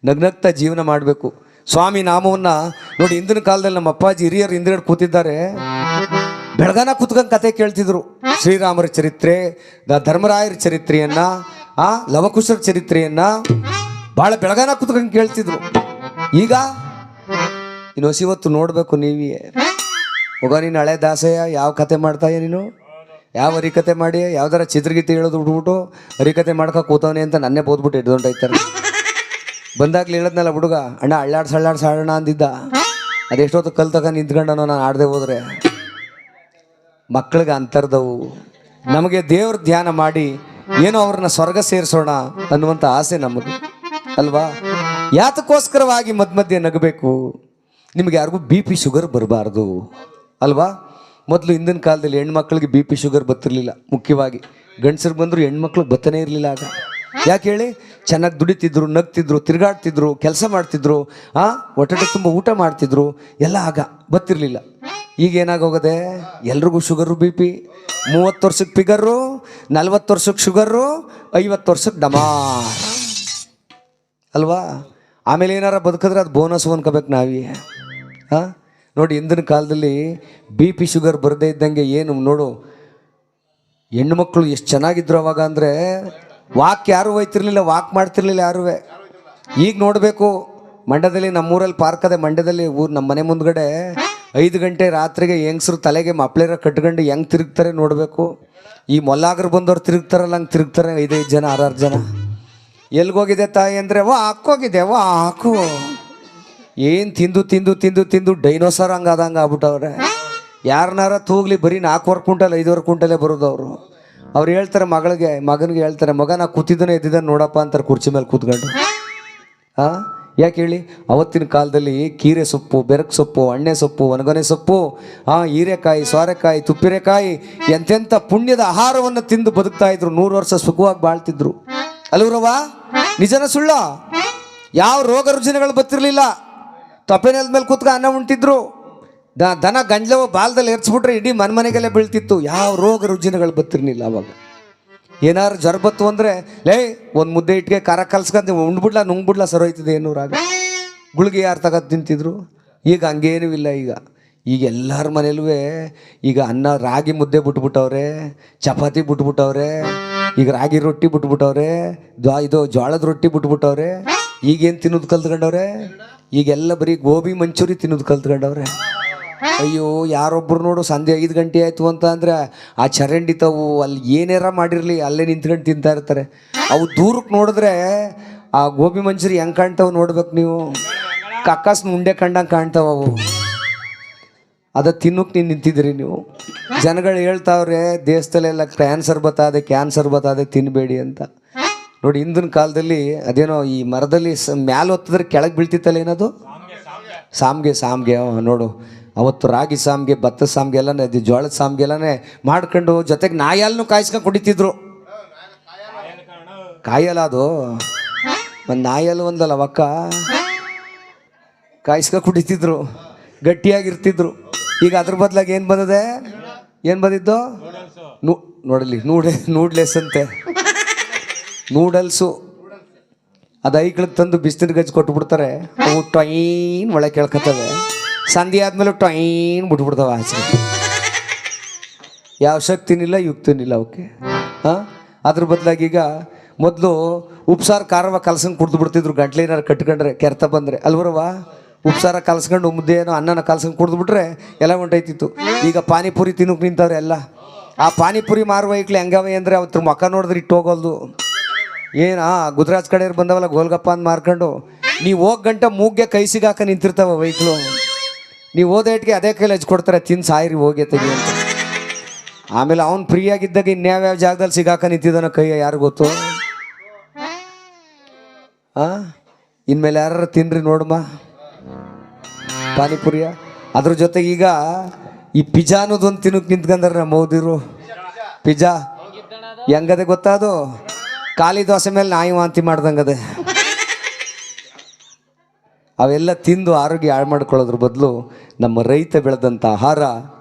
ನಗ್ನಗ್ತಾ ಜೀವನ ಮಾಡಬೇಕು. ಸ್ವಾಮಿ ನಾಮವನ್ನು ನೋಡಿ, ಹಿಂದಿನ ಕಾಲದಲ್ಲಿ ನಮ್ಮ ಅಪ್ಪಾಜಿ ಹಿರಿಯರು ಹಿಂದ್ಗಡೆ ಕೂತಿದ್ದಾರೆ, ಬೆಳಗಾನ ಕೂತ್ಕೊಂಡು ಕತೆ ಕೇಳ್ತಿದ್ರು. ಶ್ರೀರಾಮರ ಚರಿತ್ರೆ, ಧರ್ಮರಾಯರ ಚರಿತ್ರೆಯನ್ನ, ಲವಕುಶರ ಚರಿತ್ರೆಯನ್ನ ಭಾಳ ಬೆಳಗಾನ ಕೂತ್ಕೊಂಡು ಕೇಳ್ತಿದ್ರು. ಈಗ ಇನ್ನು ಹೊತ್ತು ನೋಡಬೇಕು ನೀವೇ. ಹೋಗ ನೀನು ಹಳೆ ದಾಸಯ್ಯ, ಯಾವ ಕತೆ ಮಾಡ್ತಾಯ ನೀನು, ಯಾವ ಹರಿಕತೆ ಮಾಡಿ ಯಾವ್ದಾರ ಚಿತ್ರಗೀತೆ ಹೇಳೋದು ಬಿಟ್ಬಿಟ್ಟು ಹರಿಕತೆ ಮಾಡ್ಕೊ ಕೂತವನೆ ಅಂತ ನನ್ನೇ ಬೋದ್ಬಿಟ್ಟು ಹಿಡ್ದೊಂಡೈತಾರೆ. ಬಂದಾಗ್ಲಿ ಹೇಳದ್ನಲ್ಲ ಹುಡುಗ, ಅಣ್ಣ ಅಳ್ಳಾಡ್ಸಾಡೋಣ ಅಂದಿದ್ದ, ಅದೆಷ್ಟೊತ್ತು ಕಲ್ ತಗೊಂಡು ನಿಂತ್ಕೊಂಡನೋ ನಾನು ಆಡದೆ ಹೋದ್ರೆ. ಮಕ್ಕಳಿಗೆ ಅಂತರ್ದವು. ನಮಗೆ ದೇವ್ರ ಧ್ಯಾನ ಮಾಡಿ ಏನೋ ಅವ್ರನ್ನ ಸ್ವರ್ಗ ಸೇರಿಸೋಣ ಅನ್ನುವಂಥ ಆಸೆ ನಮ್ಮದು ಅಲ್ವಾ. ಯಾತಕ್ಕೋಸ್ಕರವಾಗಿ ಮಧ್ಯೆ ನಗಬೇಕು. ನಿಮಗೆ ಯಾರಿಗೂ BP ಶುಗರ್ ಬರಬಾರ್ದು ಅಲ್ವಾ. ಮೊದಲು ಹಿಂದಿನ ಕಾಲದಲ್ಲಿ ಹೆಣ್ಮಕ್ಳಿಗೆ BP ಶುಗರ್ ಬರ್ತಿರ್ಲಿಲ್ಲ. ಮುಖ್ಯವಾಗಿ ಗಂಡಸರಿಗೆ ಬಂದರೂ ಹೆಣ್ಮಕ್ಳಿಗೆ ಬತ್ತನೇ ಇರಲಿಲ್ಲ ಆಗ. ಯಾಕೆ ಹೇಳಿ, ಚೆನ್ನಾಗಿ ದುಡಿತಿದ್ರು, ನಗ್ತಿದ್ರು, ತಿರುಗಾಡ್ತಿದ್ರು, ಕೆಲಸ ಮಾಡ್ತಿದ್ರು, ಹೊಟ್ಟೆ ತುಂಬ ಊಟ ಮಾಡ್ತಿದ್ರು, ಎಲ್ಲ ಆಗ ಬತ್ತಿರಲಿಲ್ಲ. ಈಗ ಏನಾಗೋಗದೆ, ಎಲ್ರಿಗೂ ಶುಗರು BP. 30 ವರ್ಷಕ್ಕೆ ಫಿಗರು, 40 ವರ್ಷಕ್ಕೆ ಶುಗರು, 50 ವರ್ಷಕ್ಕೆ ಡಮಾರ್ ಅಲ್ವಾ. ಆಮೇಲೆ ಏನಾರ ಬದುಕಿದ್ರೆ ಅದು ಬೋನಸ್ ಅನ್ಕೋಬೇಕು ನಾವೇ. ನೋಡಿ, ಹಿಂದಿನ ಕಾಲದಲ್ಲಿ BP ಶುಗರ್ ಬರದೇ ಇದ್ದಂಗೆ ಏನು ನೋಡು, ಹೆಣ್ಣುಮಕ್ಕಳು ಎಷ್ಟು ಚೆನ್ನಾಗಿದ್ರು ಅವಾಗ ಅಂದರೆ ವಾಕ್ ಯಾರೂ ಹೋಯ್ತಿರ್ಲಿಲ್ಲ, ವಾಕ್ ಮಾಡ್ತಿರ್ಲಿಲ್ಲ ಯಾರೂ. ಈಗ ನೋಡಬೇಕು, ಮಂಡ್ಯದಲ್ಲಿ ನಮ್ಮೂರಲ್ಲಿ ಪಾರ್ಕ್ ಅದೇ, ಮಂಡ್ಯದಲ್ಲಿ ನಮ್ಮ ಮನೆ ಮುಂದ್ಗಡೆ 5 ಗಂಟೆ ರಾತ್ರಿಗೆ ಹೆಂಗಸರು ತಲೆಗೆ ಮಪ್ಳೇರ ಕಟ್ಕೊಂಡು ಹೆಂಗೆ ತಿರುಗ್ತಾರೆ ನೋಡಬೇಕು. ಈ ಮೊಲ್ಲಾಗರು ಬಂದವ್ರು ತಿರುಗ್ತಾರಲ್ಲ ಹಂಗೆ ತಿರುಗ್ತಾರೆ 5-5 ಜನ 6-6 ಜನ. ಎಲ್ಗೋಗಿದೆ ತಾಯಿ ಅಂದರೆ ಹಾಕೋಗಿದೆ ಹಾಕು. ಏನು ತಿಂದು ತಿಂದು ತಿಂದು ತಿಂದು ಡೈನೋಸರ್ ಹಂಗೆ ಆಗ್ಬಿಟ್ಟವ್ರೆ. ಯಾರನ್ನಾರ ತೂಗ್ಲಿ ಬರೀ 4 ಕ್ವಿಂಟಲ್ 5 ಕ್ವಿಂಟಲೇ ಬರೋದು ಅವರು. ಅವ್ರು ಹೇಳ್ತಾರೆ ಮಗನಿಗೆ ಹೇಳ್ತಾರೆ, ಮಗ ನಾ ಕೂತಿದ್ದಾನೆ ಎದ್ದಿದ್ದಾನೆ ನೋಡಪ್ಪ ಅಂತಾರೆ ಕುರ್ಚಿ ಮೇಲೆ ಕೂತ್ಕೊಂಡು. ಯಾಕೆ ಹೇಳಿ, ಅವತ್ತಿನ ಕಾಲದಲ್ಲಿ ಕೀರೆ ಸೊಪ್ಪು, ಬೆರಕು ಸೊಪ್ಪು, ಎಣ್ಣೆ ಸೊಪ್ಪು, ಒಣಗೊನೆ ಸೊಪ್ಪು, ಹೀರೆಕಾಯಿ, ಸೋರೆಕಾಯಿ, ತುಪ್ಪಿರೆಕಾಯಿ, ಎಂತೆಂಥ ಪುಣ್ಯದ ಆಹಾರವನ್ನು ತಿಂದು ಬದುಕ್ತಾ ಇದ್ರು. 100 ವರ್ಷ ಸುಖವಾಗಿ ಬಾಳ್ತಿದ್ರು ಅಲ್ವರವ. ನಿಜನ ಸುಳ್ಳ? ಯಾವ ರೋಗ ರುಜಿನಗಳು ಬರ್ತಿರ್ಲಿಲ್ಲ. ತೊಪ್ಪೆ ನೆಲದ ಮೇಲೆ ಕೂತ್ಕ ಅನ್ನ ಉಂಟಿದ್ರು. ದನ ಗಂಜಲವ ಬಾಲದಲ್ಲಿ ಎರ್ಸ್ಬಿಟ್ರೆ ಇಡೀ ಮನೆಗೆಲ್ಲ ಬೀಳ್ತಿತ್ತು. ಯಾವ ರೋಗ ರುಜಿನಗಳು ಬರ್ತಿರ್ಲಿಲ್ಲ ಅವಾಗ. ಏನಾರು ಜ್ವರ ಬತ್ತು ಅಂದರೆ ಒಂದು ಮುದ್ದೆ ಇಟ್ಟಿಗೆ ಖಾರ ಕಲ್ಸ್ಕೊಂಡು ಉಂಡ್ಬಿಡ್ಲ ನುಂಗ್ಬಿಡ್ಲ ಸರೋಯ್ತದೆ ಏನೂರಾಗ. ಗುಳಿಗೆ ಯಾರು ತಗೋದು ತಿಂತಿದ್ರು. ಈಗ ಹಂಗೇನೂ ಇಲ್ಲ. ಈಗ ಎಲ್ಲರ ಮನೇಲೂ ಈಗ ರಾಗಿ ಮುದ್ದೆ ಬಿಟ್ಬಿಟ್ಟವ್ರೆ, ಚಪಾತಿ ಬಿಟ್ಬಿಟ್ಟವ್ರೆ, ಈಗ ರಾಗಿ ರೊಟ್ಟಿ ಬಿಟ್ಬಿಟ್ಟವ್ರೆ, ಇದು ಜೋಳದ ರೊಟ್ಟಿ ಬಿಟ್ಬಿಟ್ಟವ್ರೆ. ಈಗೇನು ತಿನ್ನೋದು ಕಲ್ತ್ಕೊಂಡವ್ರೆ, ಈಗೆಲ್ಲ ಬರೀ ಗೋಬಿ ಮಂಚೂರಿ ತಿನ್ನೋದು ಕಲ್ತ್ಕೊಂಡವ್ರೆ. ಅಯ್ಯೋ, ಯಾರೊಬ್ಬರು ನೋಡು ಸಂಜೆ 5 ಗಂಟೆ ಆಯಿತು ಅಂತ ಅಂದರೆ ಆ ಚರಂಡಿ ತಾವು ಅಲ್ಲಿ ಏನಾರ ಮಾಡಿರಲಿ ಅಲ್ಲೇ ನಿಂತ್ಕೊಂಡು ತಿಂತಾ ಇರ್ತಾರೆ. ಅವು ದೂರಕ್ಕೆ ನೋಡಿದ್ರೆ ಆ ಗೋಬಿ ಮಂಚೂರಿ ಹೆಂಗೆ ಕಾಣ್ತಾವೆ ನೋಡ್ಬೇಕು ನೀವು. ಕಕ್ಕಾಸ್ನ ಉಂಡೆ ಕಂಡಂಗೆ ಕಾಣ್ತಾವೆ ಅವು. ಅದ ತಿನ್ನೋಕೆ ನೀನು ನಿಂತಿದ್ದೀರಿ ನೀವು. ಜನಗಳು ಹೇಳ್ತಾವ್ರೆ ದೇಶದಲ್ಲೆಲ್ಲ ಕ್ಯಾನ್ಸರ್ ಬತ್ತದೆ ತಿನ್ನಬೇಡಿ ಅಂತ. ನೋಡಿ, ಹಿಂದಿನ ಕಾಲದಲ್ಲಿ ಅದೇನೋ ಈ ಮರದಲ್ಲಿ ಮ್ಯಾಲೆ ಹೊತ್ತಿದ್ರೆ ಕೆಳಗೆ ಬೀಳ್ತಿತ್ತಲ್ಲ, ಏನದು ಸಾಮ್ಗೆ. ನೋಡು, ಅವತ್ತು ರಾಗಿ ಸಾಮ್ಗೆ, ಭತ್ತದ ಸಾಮ್ಗೆ ಎಲ್ಲನೇ, ಜೋಳದ ಸಾಮ್ಗೆ ಎಲ್ಲನೇ ಮಾಡ್ಕೊಂಡು ಜೊತೆಗೆ ನಾಯಲ್ನು ಕಾಯಿಸ್ಕೊಂಡು ಕುಡಿತಿದ್ರು. ಕಾಯಲ್ಲ ಅದು ಒಂದು ನಾಯಲ್ಲಿ ಒಂದಲ್ಲ ಅವಕ್ಕ ಕಾಯಿಸ್ಕೊಂಡು ಕುಡಿತಿದ್ರು, ಗಟ್ಟಿಯಾಗಿರ್ತಿದ್ರು. ಈಗ ಅದ್ರ ಬದಲಾಗಿ ಏನು ಬಂದಿದ್ದು ನೋಡಲಿ ನೂಡ್ಲೆಸ್ ಅಂತೆ, ನೂಡಲ್ಸು. ಅದು ಐಕ್ಳಿಗೆ ತಂದು ಬಿಸಿನೀರು ಗಜ್ಜಿ ಕೊಟ್ಬಿಡ್ತಾರೆ. ಅವು ಟೊಯ್ನ್ ಒಳಗೆ ಕೇಳ್ಕೊತವೆ. ಸಂಧಿ ಆದಮೇಲೆ ಟೊಯ್ನ್ ಬಿಟ್ಬಿಡ್ತಾವೆ ಆಚೆ. ಯಾವ ಶಕ್ತಿನಿಲ್ಲ ಯುಕ್ತಿನಿಲ್ಲ ಅವಕ್ಕೆ. ಅದ್ರ ಬದಲಾಗಿ ಈಗ ಮೊದಲು ಉಪ್ಸಾರು ಖಾರವ ಕಲಸಂಗೆ ಕುಡ್ದು ಬಿಡ್ತಿದ್ರು, ಗಂಟ್ಲೇನಾರು ಕಟ್ಕೊಂಡ್ರೆ ಕೆರ್ತ ಬಂದರೆ ಅಲ್ವರವ. ಉಪ್ಸಾರ ಕಲಸ್ಕೊಂಡು ಮುದ್ದೆ ಏನೋ ಅನ್ನನ ಕಲಸಂಗೆ ಕುಡ್ದು ಬಿಟ್ರೆ ಎಲ್ಲ ಹೊಂಟೈತಿತ್ತು. ಈಗ ಪಾನಿಪುರಿ ತಿನ್ನೋಕೆ ನಿಂತವ್ರೆ ಎಲ್ಲ. ಆ ಪಾನಿಪುರಿ ಮಾರುವ ಐಕ್ಲಿ ಹೆಂಗವೆ ಅಂದರೆ ಅವತ್ತು ಮಕ್ಕ ನೋಡಿದ್ರೆ ಇಟ್ಟು ಹೋಗೋಲ್ದು. ಏನು ಗುಜರಾತ್ ಕಡೆಯವ್ರು ಬಂದವಲ್ಲ ಗೋಲ್ಗಪ್ಪ ಅಂತ ಮಾರ್ಕೊಂಡು, ನೀವು ಹೋಗಿ ಗಂಟ ಮೂಗ್ಗೆ ಕೈ ಸಿಗಾಕ ನಿಂತಿರ್ತಾವ ವೈಕ್ಲು. ನೀವು ಹೋದ ಇಟ್ಗೆ ಅದೇ ಕೈಲಿ ಹಚ್ಕೊಡ್ತಾರೆ, ತಿನ್ನು ಸಾಯಿರಿ ಹೋಗಿ ತೆಗಿ ಅಂತ. ಆಮೇಲೆ ಅವ್ನು ಫ್ರೀ ಆಗಿದ್ದಾಗ ಇನ್ಯಾವ್ಯಾವ ಜಾಗದಲ್ಲಿ ಸಿಗಾಕ ನಿಂತಿದ್ದಾನ ಕೈಯ ಯಾರು ಗೊತ್ತು. ಇನ್ಮೇಲೆ ಯಾರು ತಿನ್ರಿ ನೋಡಮ್ಮ ಪಾನಿಪುರಿಯ. ಅದ್ರ ಜೊತೆಗೆ ಈಗ ಈ ಪಿಜ್ಜಾ ಅನ್ನೋದೊಂದು ತಿನ್ನೋಕೆ ನಿಂತ್ಕೊಂಡ್ರೆ ನಮ್ಮ ಮೋದಿರು. ಪಿಜ್ಜಾ ಹೆಂಗದೆ ಗೊತ್ತಾ, ಅದು ಖಾಲಿ ದೋಸೆ ಮೇಲೆ ನಾಯಿ ವಾಂತಿ ಮಾಡ್ದಂಗದೆ. ಅವೆಲ್ಲ ತಿಂದು ಆರೋಗ್ಯ ಹಾಳು ಮಾಡ್ಕೊಳ್ಳೋದ್ರ ಬದಲು ನಮ್ಮ ರೈತ ಬೆಳೆದಂಥ ಆಹಾರ,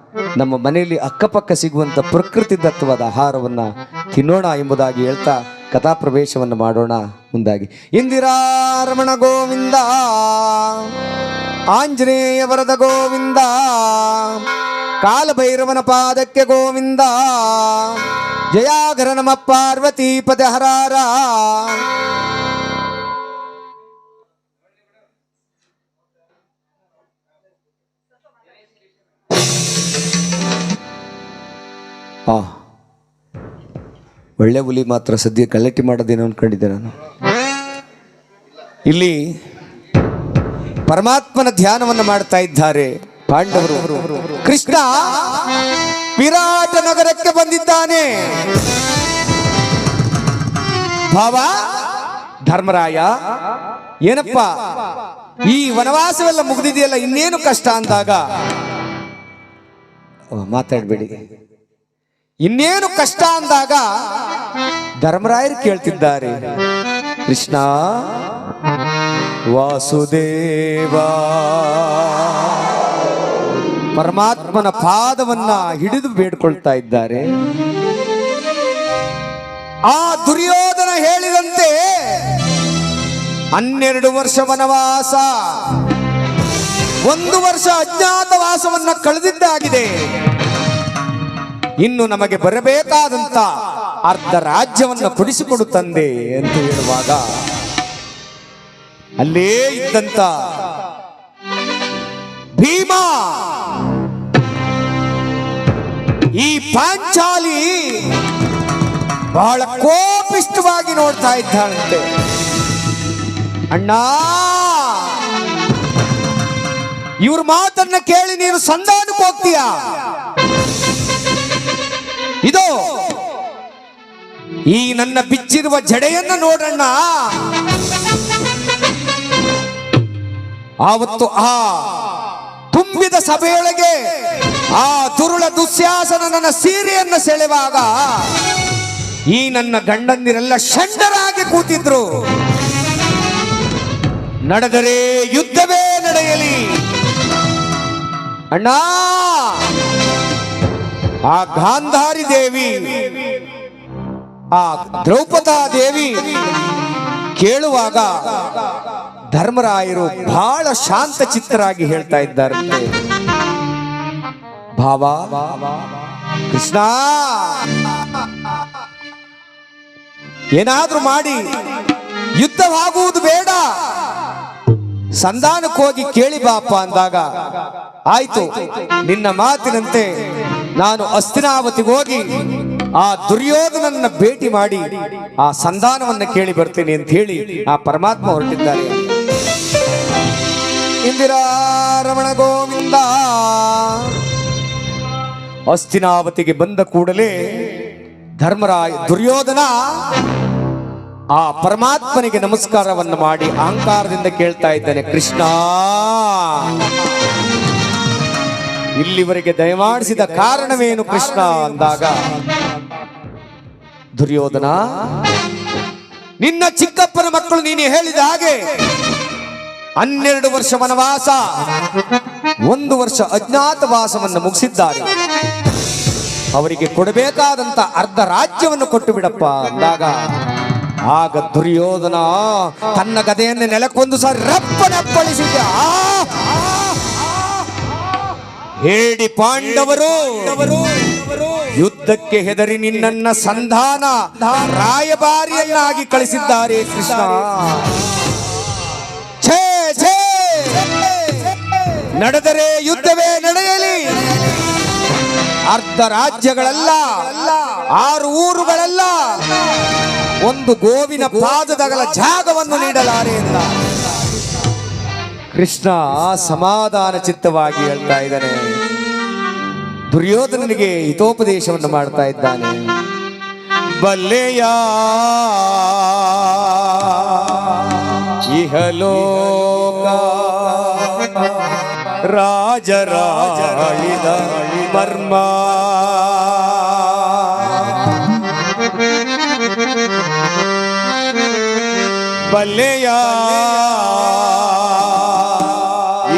ನಮ್ಮ ಮನೆಯಲ್ಲಿ ಅಕ್ಕಪಕ್ಕ ಸಿಗುವಂಥ ಪ್ರಕೃತಿದತ್ತವಾದ ಆಹಾರವನ್ನು ತಿನ್ನೋಣ ಎಂಬುದಾಗಿ ಹೇಳ್ತಾ ಕಥಾ ಪ್ರವೇಶವನ್ನು ಮಾಡೋಣ ಮುಂದಾಗಿ. ಇಂದಿರಾ ರಮಣ ಗೋವಿಂದ, ಆಂಜನೇಯ ವರದ ಗೋವಿಂದ, ಕಾಲಭೈರವನ ಪಾದಕ್ಕೆ ಗೋವಿಂದ, ಜಯಾಗರ ನಮ ಪಾರ್ವತಿ ಪದ ಹರಾರ. ಒಳ್ಳೆ ಹುಲಿ ಮಾತ್ರ ಸದ್ಯ ಕಲೆಕ್ಟಿ ಮಾಡೋದೇನೋ ಅನ್ಕೊಂಡಿದ್ದೆ ನಾನು. ಇಲ್ಲಿ ಪರಮಾತ್ಮನ ಧ್ಯಾನವನ್ನು ಮಾಡ್ತಾ ಇದ್ದಾರೆ ಪಾಂಡವರು. ಕೃಷ್ಣ ವಿರಾಟ ನಗರಕ್ಕೆ ಬಂದಿದ್ದಾನೆ. ಭಾವ ಧರ್ಮರಾಯ, ಏನಪ್ಪ ಈ ವನವಾಸವೆಲ್ಲ ಮುಗಿದಿದೆಯಲ್ಲ, ಇನ್ನೇನು ಕಷ್ಟ ಅಂದಾಗ ಮಾತಾಡಬೇಡಿ, ಇನ್ನೇನು ಕಷ್ಟ ಅಂದಾಗ ಧರ್ಮರಾಯರು ಕೇಳ್ತಿದ್ದಾರೆ, ಕೃಷ್ಣ ವಾಸುದೇವ. ಪರಮಾತ್ಮನ ಪಾದವನ್ನ ಹಿಡಿದು ಬೇಡ್ಕೊಳ್ತಾ ಇದ್ದಾರೆ. ಆ ದುರ್ಯೋಧನ ಹೇಳಿದಂತೆ 12 ವರ್ಷ ವನವಾಸ, 1 ವರ್ಷ ಅಜ್ಞಾತವಾಸವನ್ನ ಕಳೆದಿದ್ದಾಗಿದೆ. ಇನ್ನು ನಮಗೆ ಬರಬೇಕಾದಂತ ಅರ್ಧ ರಾಜ್ಯವನ್ನು ಕೊಡಿಸಿಕೊಡು ತಂದೆ ಅಂತ ಹೇಳುವಾಗ, ಅಲ್ಲೇ ಇದ್ದಂತ ಭೀಮ ಈ ಪಾಂಚಾಲಿ ಬಹಳ ಕೋಪಿಷ್ಟವಾಗಿ ನೋಡ್ತಾ ಇದ್ದಾಳಂತೆ. ಅಣ್ಣ, ಇವ್ರ ಮಾತನ್ನ ಕೇಳಿ ನೀನು ಸಂಧಾನಕ್ಕೆ ಹೋಗ್ತೀಯಾ? ಇದು ಈ ನನ್ನ ಬಿಚ್ಚಿರುವ ಜಡೆಯನ್ನ ನೋಡಣ್ಣ. ಆವತ್ತು ಆ ತುಂಬಿದ ಸಭೆಯೊಳಗೆ ಆ ದುರುಳ ದುಶ್ಯಾಸನ ನನ್ನ ಸೀರೆಯನ್ನ ಸೆಳೆವಾಗ ಈ ನನ್ನ ಗಂಡಂದಿರೆಲ್ಲ ಷಂಡರಾಗಿ ಕೂತಿದ್ರು. ನಡೆದರೆ ಯುದ್ಧವೇ ನಡೆಯಲಿ ಅಣ್ಣ. ಆ ಗಾಂಧಾರಿ ದೇವಿ, ಆ ದ್ರೌಪದಾ ದೇವಿ ಕೇಳುವಾಗ ಧರ್ಮರಾಯರು ಬಹಳ ಶಾಂತ ಚಿತ್ತರಾಗಿ ಹೇಳ್ತಾ ಇದ್ದಾರೆ, ಭಾವ ಕೃಷ್ಣ, ಏನಾದ್ರೂ ಮಾಡಿ ಯುದ್ಧವಾಗುವುದು ಬೇಡ, ಸಂಧಾನಕ್ಕೆ ಹೋಗಿ ಕೇಳಿ ಬಾಪ ಅಂದಾಗ, ಆಯ್ತು ನಿನ್ನ ಮಾತಿನಂತೆ ನಾನು ಹಸ್ತಿನಾವತಿಗೆ ಹೋಗಿ ಆ ದುರ್ಯೋಧನನ್ನ ಭೇಟಿ ಮಾಡಿ ಆ ಸಂಧಾನವನ್ನು ಕೇಳಿ ಬರ್ತೇನೆ ಅಂತ ಹೇಳಿ ಆ ಪರಮಾತ್ಮ ಹೊರಟಿದ್ದಾರೆ. ಇಂದಿರಾ ರಮಣ ಗೋವಿಂದ. ಹಸ್ತಿನಾವತಿಗೆ ಬಂದ ಕೂಡಲೇ ದುರ್ಯೋಧನ ಆ ಪರಮಾತ್ಮನಿಗೆ ನಮಸ್ಕಾರವನ್ನು ಮಾಡಿ ಅಹಂಕಾರದಿಂದ ಕೇಳ್ತಾ ಇದ್ದಾನೆ, ಕೃಷ್ಣ, ಇಲ್ಲಿವರೆಗೆ ದಯಮಾಡಿಸಿದ ಕಾರಣವೇನು ಕೃಷ್ಣ ಅಂದಾಗ, ದುರ್ಯೋಧನ, ನಿನ್ನ ಚಿಕ್ಕಪ್ಪನ ಮಕ್ಕಳು ನೀನು ಹೇಳಿದ ಹಾಗೆ 12 ವರ್ಷ ವನವಾಸ, 1 ವರ್ಷ ಅಜ್ಞಾತವಾಸವನ್ನು ಮುಗಿಸಿದ್ದಾರೆ. ಅವರಿಗೆ ಕೊಡಬೇಕಾದಂತ ಅರ್ಧ ರಾಜ್ಯವನ್ನು ಕೊಟ್ಟು ಬಿಡಪ್ಪ ಅಂದಾಗ, ಆಗ ದುರ್ಯೋಧನ ತನ್ನ ಗದೆಯನ್ನು ನೆಲಕ್ಕೊಂದು ಸಾರಿ ರಪ್ಪನಪ್ಪಳಿಸಿದ. ಹೇಳಿ ಪಾಂಡವರು ಯುದ್ಧಕ್ಕೆ ಹೆದರಿ ನಿನ್ನನ್ನ ಸಂಧಾನ ರಾಯಭಾರಿಯನ್ನಾಗಿ ಕಳಿಸಿದ್ದಾರೆ ಕೃಷ್ಣ. ಛೇ ಛೇ, ನಡೆದರೆ ಯುದ್ಧವೇ ನಡೆಯಲಿ. ಅರ್ಧ ರಾಜ್ಯಗಳಲ್ಲ, 6 ಊರುಗಳಲ್ಲ, ಒಂದು ಗೋವಿನ ಪಾದದಗಲ ಜಾಗವನ್ನು ನೀಡಲಾರೆ ಎಂದ ಕೃಷ್ಣ ಸಮಾಧಾನ ಚಿತ್ತವಾಗಿ ಹೇಳ್ತಾ ಇದ್ದಾನೆ. ದುರ್ಯೋಧನನಿಗೆ ಹಿತೋಪದೇಶವನ್ನು ಮಾಡ್ತಾ ಇದ್ದಾನೆ. ಬಲ್ಲೆಯ ಇಹಲೋಕ ರಾಜರಾಳಿದ ಮರ್ಮ, ಬಲ್ಲೆಯ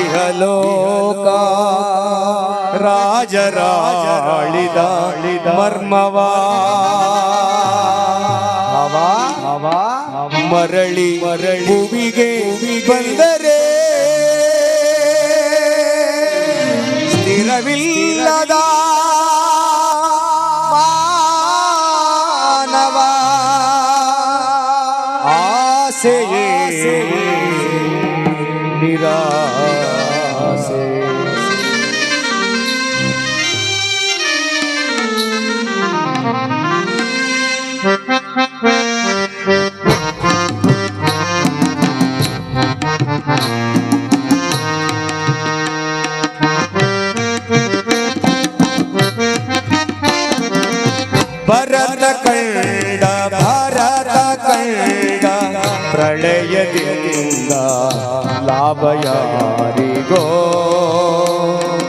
ಇಹಲೋಕ ರಾಜರಾಳಿದ ಮರ್ಮವ, ಮರಳಿ ಭುವಿಗೆ ಬಂದರೆ ಸ್ಥಿರವಿಲ್ಲದ ಮಾನವ ಆಸೆಯೇ ನಿರಾಸೆ. ಭರತ ಕಂಡ ಭಾರತ ಕಂಡ ಪ್ರಳಯದಿಂದ ಲಾಭ ಯಾರಿಗೋ,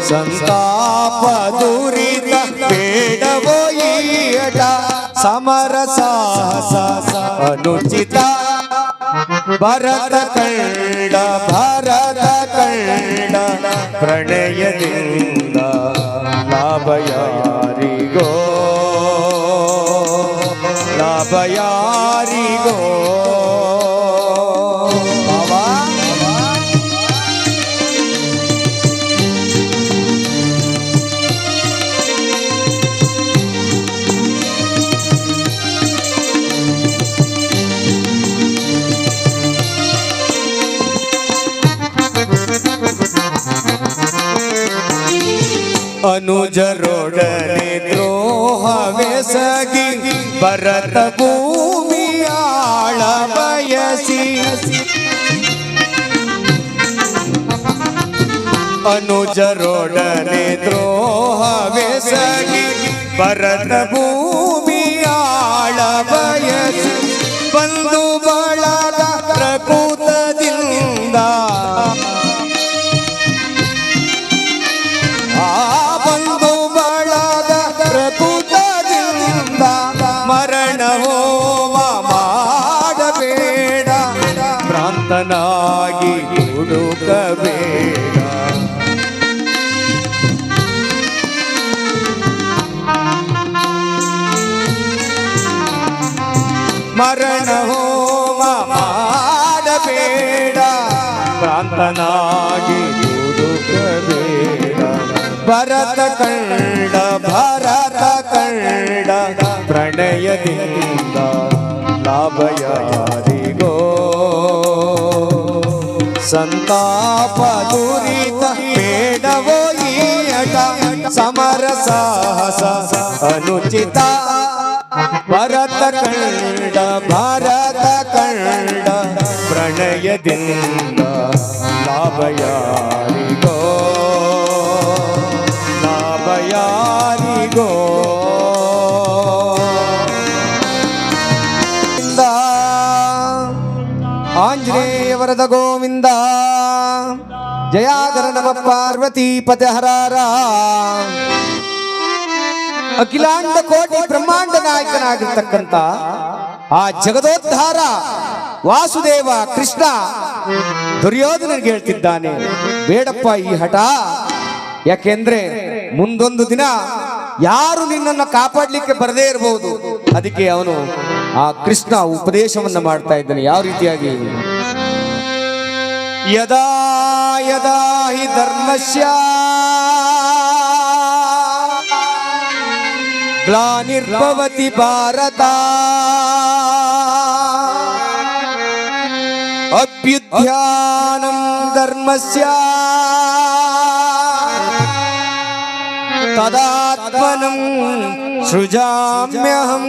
ಸಂತಾಪ ದುರಿತ ಬೇಡವೋ ಈಟ, ಸಮರ ಸಾಹಸ ಅನುಚಿತ. ಭರತ ಕಂಡ ಭಾರತ ಕಂಡ ಪ್ರಣಯದಿಂದ ಲಾಭ ಯಾರಿಗೋ, ಲಾಭ ಯಾರಿಗೋ. ಅನುಜರೊಡನೆ ದ್ರೋಹವೆಸಗಿ ಭರತ ಭೂಮಿಯಾಳ ಬಯಸಿ, ಅನುಜರೊಡನೆ ದ್ರೋಹವೆಸಗಿ ಭರತ ಭೂಮಿಯಾಳ ಬಯಸಿ, ಬಂಧು ಬಳಗ ಪ್ರಕೃತದಿಂದ ಮರಣ ಹೋಮ ಮಾಡಬೇಡ, ಭ್ರಾಂತನಾಗಿ ಹುಡುಕಬೇಡ. ಮರಣ ಹೋಮ ಮಾಡಬೇಡ, ಭ್ರಾಂತನಾಗಿ ಹುಡುಕಬೇಡ. ಭರತ ಕಂಡ ಭರತ ಕಂಡ ಪ್ರಣಯದಿಂದ ಲಾಭ ಯಾರಿಗೋ, ಸಂತಾಪ ದುರಿತ ಬೇಡವೋ ಈಟ, ಸಮರ ಸಾಹಸ ಅನುಚಿತ. ಭರತ ಕಂಡ ಭಾರತ ಕಂಡ ಪ್ರಣಯದಿಂದ ಲಾಭ ಯಾರಿಗೋ, ಲಾಭ ಯಾರಿಗೋ. ಆಂಜನೇಯ ವರದ ಗೋವಿಂದ, ಜಯಾಧರ ನಮ ಪಾರ್ವತಿ ಪತೆ ಹರಾರ. ಅಖಿಲಾಂಡ ಕೋಟಿ ಬ್ರಹ್ಮಾಂಡ ನಾಯಕನಾಗಿರ್ತಕ್ಕಂಥ ಆ ಜಗದೋದ್ಧಾರ ವಾಸುದೇವ ಕೃಷ್ಣ ದುರ್ಯೋಧನಿಗೆ ಹೇಳ್ತಿದ್ದಾನೆ, ಬೇಡಪ್ಪ ಈ ಹಠ. ಯಾಕೆಂದ್ರೆ ಮುಂದೊಂದು ದಿನ ಯಾರು ನಿನ್ನನ್ನು ಕಾಪಾಡಲಿಕ್ಕೆ ಬರದೇ ಇರಬಹುದು. ಅದಕ್ಕೆ ಅವನು ಆ ಕೃಷ್ಣ ಉಪದೇಶವನ್ನ ಮಾಡ್ತಾ ಇದ್ದಾನೆ. ಯಾವ ರೀತಿಯಾಗಿ, ಯದಾ ಯದಾ ಹಿ ಧರ್ಮಸ್ಯ ಗ್ಲಾನಿರ್ಭವತಿ ಭಾರತ ಅಭ್ಯುತ್ಥಾನಂ ಧರ್ಮಸ್ಯ ತದಾತ್ಮನಂ ಸೃಜಾಮ್ಯಹಂ.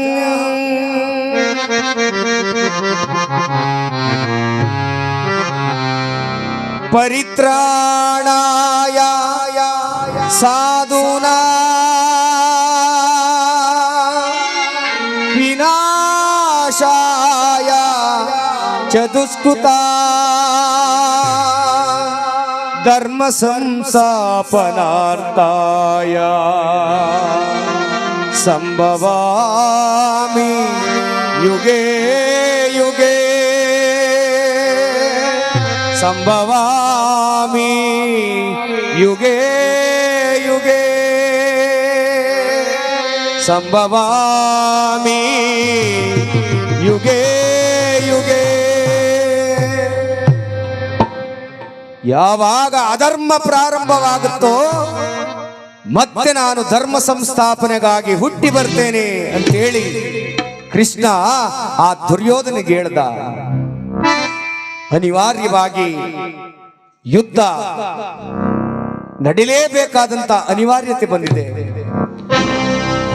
ಪರಿತ್ರಾಣಾಯ ಸಾಧೂನಾಂ ವಿನಾಶಾಯ ಚ ದುಷ್ಕೃತಾಂ ಧರ್ಮ ಸಂಸ್ಥಾಪನಾರ್ಥಾಯ ಸಂಭವಾಮಿ ಯುಗೇ ಯುಗೇ ಸಂಭವಾಮಿ ಯುಗೇ ಯುಗೇ ಸಂಭವಾಮಿ ಯುಗೇ ಯುಗೇ. ಯಾವಾಗ ಅಧರ್ಮ ಪ್ರಾರಂಭವಾಗುತ್ತೋ ಮತ್ತೆ ನಾನು ಧರ್ಮ ಸಂಸ್ಥಾಪನೆಗಾಗಿ ಹುಟ್ಟಿ ಬರ್ತೇನೆ ಅಂತೇಳಿ ಕೃಷ್ಣ ಆ ದುರ್ಯೋಧನಿಗೆ ಹೇಳ್ದ. ಅನಿವಾರ್ಯವಾಗಿ ಯುದ್ಧ ನಡಿಲೇಬೇಕಾದಂತ ಅನಿವಾರ್ಯತೆ ಬಂದಿದೆ.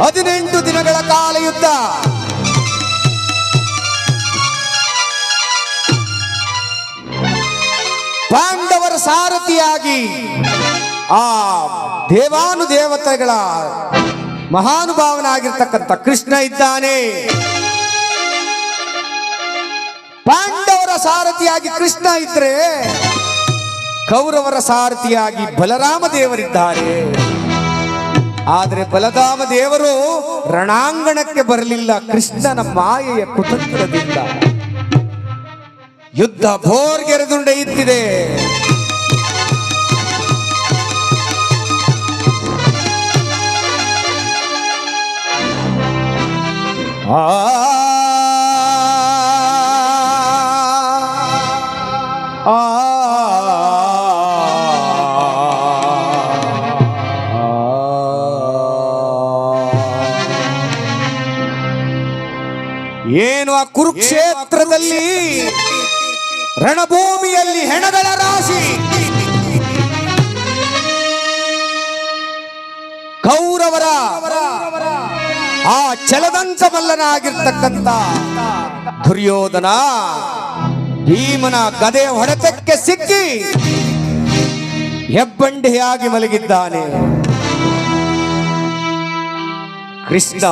18 ದಿನಗಳ ಕಾಲ ಯುದ್ಧ. ಪಾಂಡವರ ಸಾರಥಿಯಾಗಿ ಆ ದೇವಾನುದೇವತೆಗಳ ಮಹಾನುಭಾವನಾಗಿರ್ತಕ್ಕಂಥ ಕೃಷ್ಣ ಇದ್ದಾನೆ. ಪಾಂಡವರ ಸಾರಥಿಯಾಗಿ ಕೃಷ್ಣ ಇದ್ರೆ ಕೌರವರ ಸಾರಥಿಯಾಗಿ ಬಲರಾಮ ದೇವರಿದ್ದಾರೆ. ಆದರೆ ಬಲರಾಮ ದೇವರು ರಣಾಂಗಣಕ್ಕೆ ಬರಲಿಲ್ಲ ಕೃಷ್ಣನ ಮಾಯೆಯ ಕುತಂತ್ರದಿಂದ. ಯುದ್ಧ ಭೋರ್ಗೆರೆದುಂಡೆಯುತ್ತಿದೆ. ಏನು ಆ ಕುರುಕ್ಷೇತ್ರದಲ್ಲಿ ರಣಭೂಮಿಯಲ್ಲಿ ಹೆಣಗಳ ರಾಶಿ. ಕೌರವರ ಆ ಛಲದಂಕ ಮಲ್ಲನಾಗಿರ್ತಕ್ಕಂಥ ದುರ್ಯೋಧನ ಭೀಮನ ಗದೆ ಹೊಡೆತಕ್ಕೆ ಸಿಕ್ಕಿ ಹೆಬ್ಬಂಡೆಯಾಗಿ ಮಲಗಿದ್ದಾನೆ. ಕೃಷ್ಣ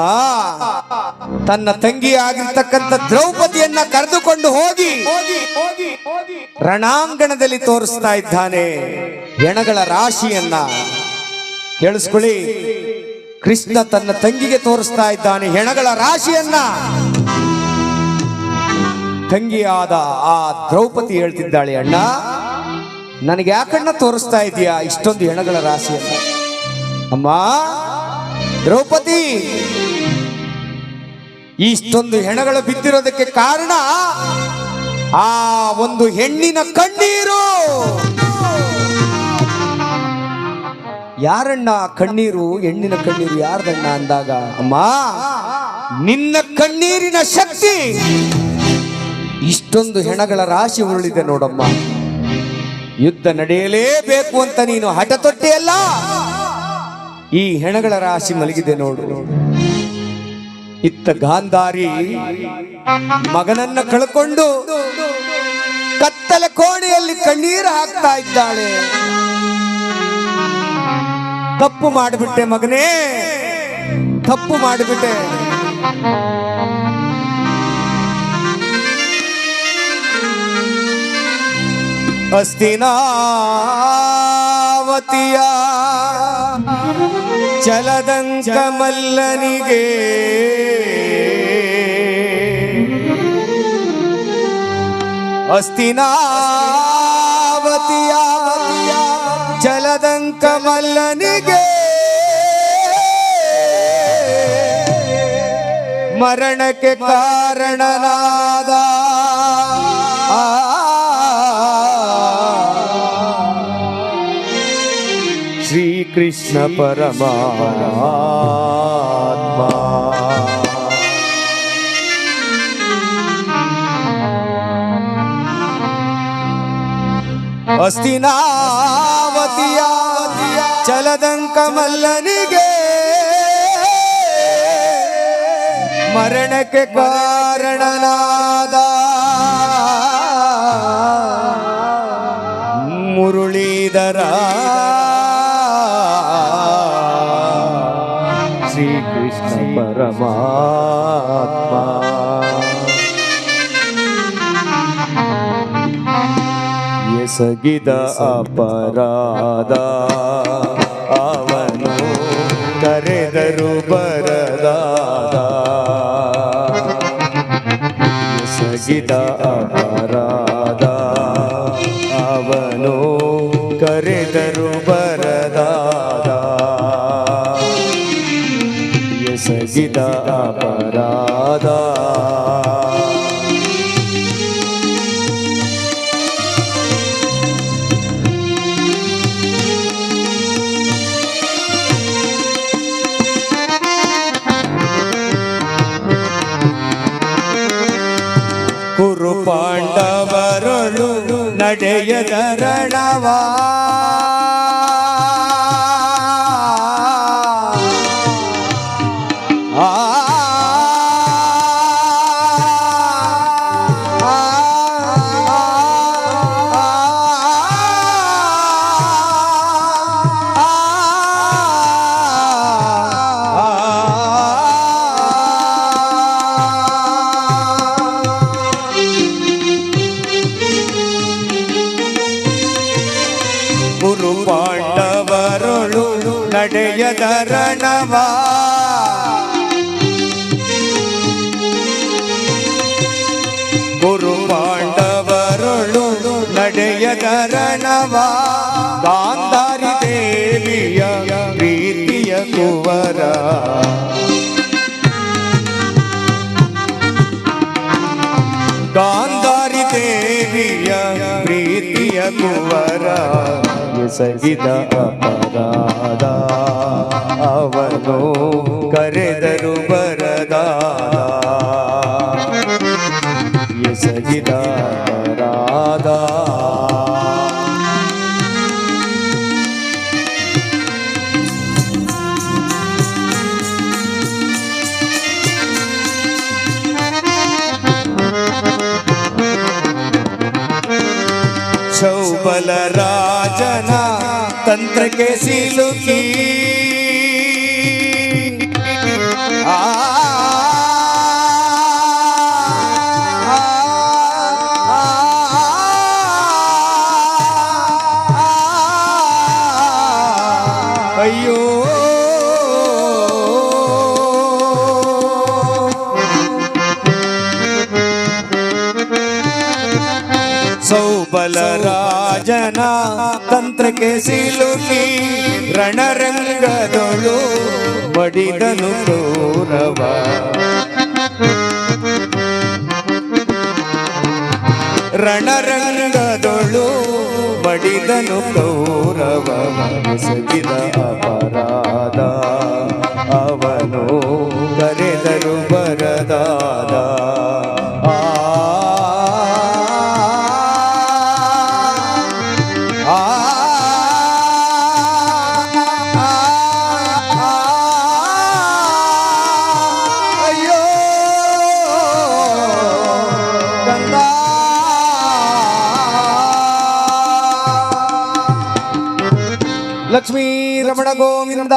ತನ್ನ ತಂಗಿಯಾಗಿರ್ತಕ್ಕಂಥ ದ್ರೌಪದಿಯನ್ನ ಕರೆದುಕೊಂಡು ಹೋಗಿ ರಣಾಂಗಣದಲ್ಲಿ ತೋರಿಸ್ತಾ ಇದ್ದಾನೆ ಹೆಣಗಳ ರಾಶಿಯನ್ನ. ಕೇಳಿಸ್ಕೊಳ್ಳಿ, ಕೃಷ್ಣ ತನ್ನ ತಂಗಿಗೆ ತೋರಿಸ್ತಾ ಇದ್ದಾನೆ ಹೆಣಗಳ ರಾಶಿಯನ್ನ. ತಂಗಿಯಾದ ಆ ದ್ರೌಪದಿ ಹೇಳ್ತಿದ್ದಾಳೆ, ಅಣ್ಣ ನನಗೆ ಯಾಕಣ್ಣ ತೋರಿಸ್ತಾ ಇದೀಯಾ ಇಷ್ಟೊಂದು ಹೆಣಗಳ ರಾಶಿಯನ್ನ? ಅಮ್ಮ ದ್ರೌಪದಿ, ಇಷ್ಟೊಂದು ಹೆಣಗಳು ಬಿದ್ದಿರೋದಕ್ಕೆ ಕಾರಣ ಆ ಒಂದು ಹೆಣ್ಣಿನ ಕಣ್ಣೀರು. ಯಾರಣ್ಣ ಕಣ್ಣೀರು? ಹೆಣ್ಣಿನ ಕಣ್ಣೀರು ಯಾರ್ದಣ್ಣ ಅಂದಾಗ, ಅಮ್ಮ ನಿನ್ನ ಕಣ್ಣೀರಿನ ಶಕ್ತಿ ಇಷ್ಟೊಂದು ಹೆಣಗಳ ರಾಶಿ ಉರುಳಿದೆ ನೋಡಮ್ಮ. ಯುದ್ಧ ನಡೆಯಲೇಬೇಕು ಅಂತ ನೀನು ಹಠ ತೊಟ್ಟೆಯಲ್ಲ, ಈ ಹೆಣಗಳ ರಾಶಿ ಮಲಗಿದೆ ನೋಡು. ಇತ್ತ ಗಾಂಧಾರಿ ಮಗನನ್ನ ಕಳ್ಕೊಂಡು ಕತ್ತಲೆ ಕೋಣೆಯಲ್ಲಿ ಕಣ್ಣೀರು ಹಾಕ್ತಾ ಇದ್ದಾಳೆ. ತಪ್ಪು ಮಾಡಿಬಿಟ್ಟೆ ಮಗನೇ, ತಪ್ಪು ಮಾಡಿಬಿಟ್ಟೆ. ಹಸ್ತಿನಾವತಿಯ ಚಲದಂಕ ಮಲ್ಲನಿಗೆ ಹಸ್ತಿನಾವತಿಯ ಚಲದಂಕ ಮಲ್ಲನಿಗೆ ಮರಣಕ್ಕೆ ಕಾರಣನಾದ ಶ್ರೀಕೃಷ್ಣ ಪರಮಾತ್ಮ. ಹಸ್ತಿನಾವತಿಯ ಚಲದಂಕ ಮಲ್ಲನಿಗೆ ಮರಣಕ್ಕೆ ಕಾರಣನಾದ ಮುರುಳೀಧರ ಶ್ರೀಕೃಷ್ಣ ಪರಮಾತ್ಮ ಎಸಗಿದ ಅಪರಾಧ ಅವನು ಕರೆದರು ಬರದಾದ ಎಸಗಿದ ಅಪರಾಧ ಅವನು ಕರೆದರು ಬರದಾದ ಎಸಗಿದ ಅಪರಾಧ ಕುರು ಪಾಂಡವರೊಳು ನಡೆಯದ ರಣವಾ ಗುರು ಪಾಂಡವರೊಳು ನಡೆಯದ ರಣವಾ ಗುರು ಪಾಂಡವರೊಳು ನಡೆಯದ ರಣವಾ ಗಾಂಧಾರಿ ದೇವಿಯ ಪ್ರೀತಿಯ ಕುವರ ಗಾಂಧಾರಿ ದೇವಿಯ ಪ್ರೀತಿಯ ಕುವರ ಎಸಗಿದ ಅಪರಾಧ ಅವನು ಕರೆದರು ಬರದಾದ ಎಸಗಿದ ಅಪರಾಧ ಚೌಬಲ ರಾಜನ ತಂತ್ರಕ್ಕೆ ಸಿಲುಕಿ ಅಯ್ಯೋ ಸೌಬಲ ರಾಜನ ತಂತ್ರಕ್ಕೆ ಸಿಲುಕಿ ರಣರಂಗದೊಳು ಬಡಿದನು ಕೌರವ ರಣರಂಗದೊಳು ಬಡಿದನು ಕೌರವ ಎಸಗಿದ ಅಪರಾಧ ಅವನು ಕರೆದರು ಬರದಾದ ಲಕ್ಷ್ಮೀ ರಮಣ ಗೋವಿಂದ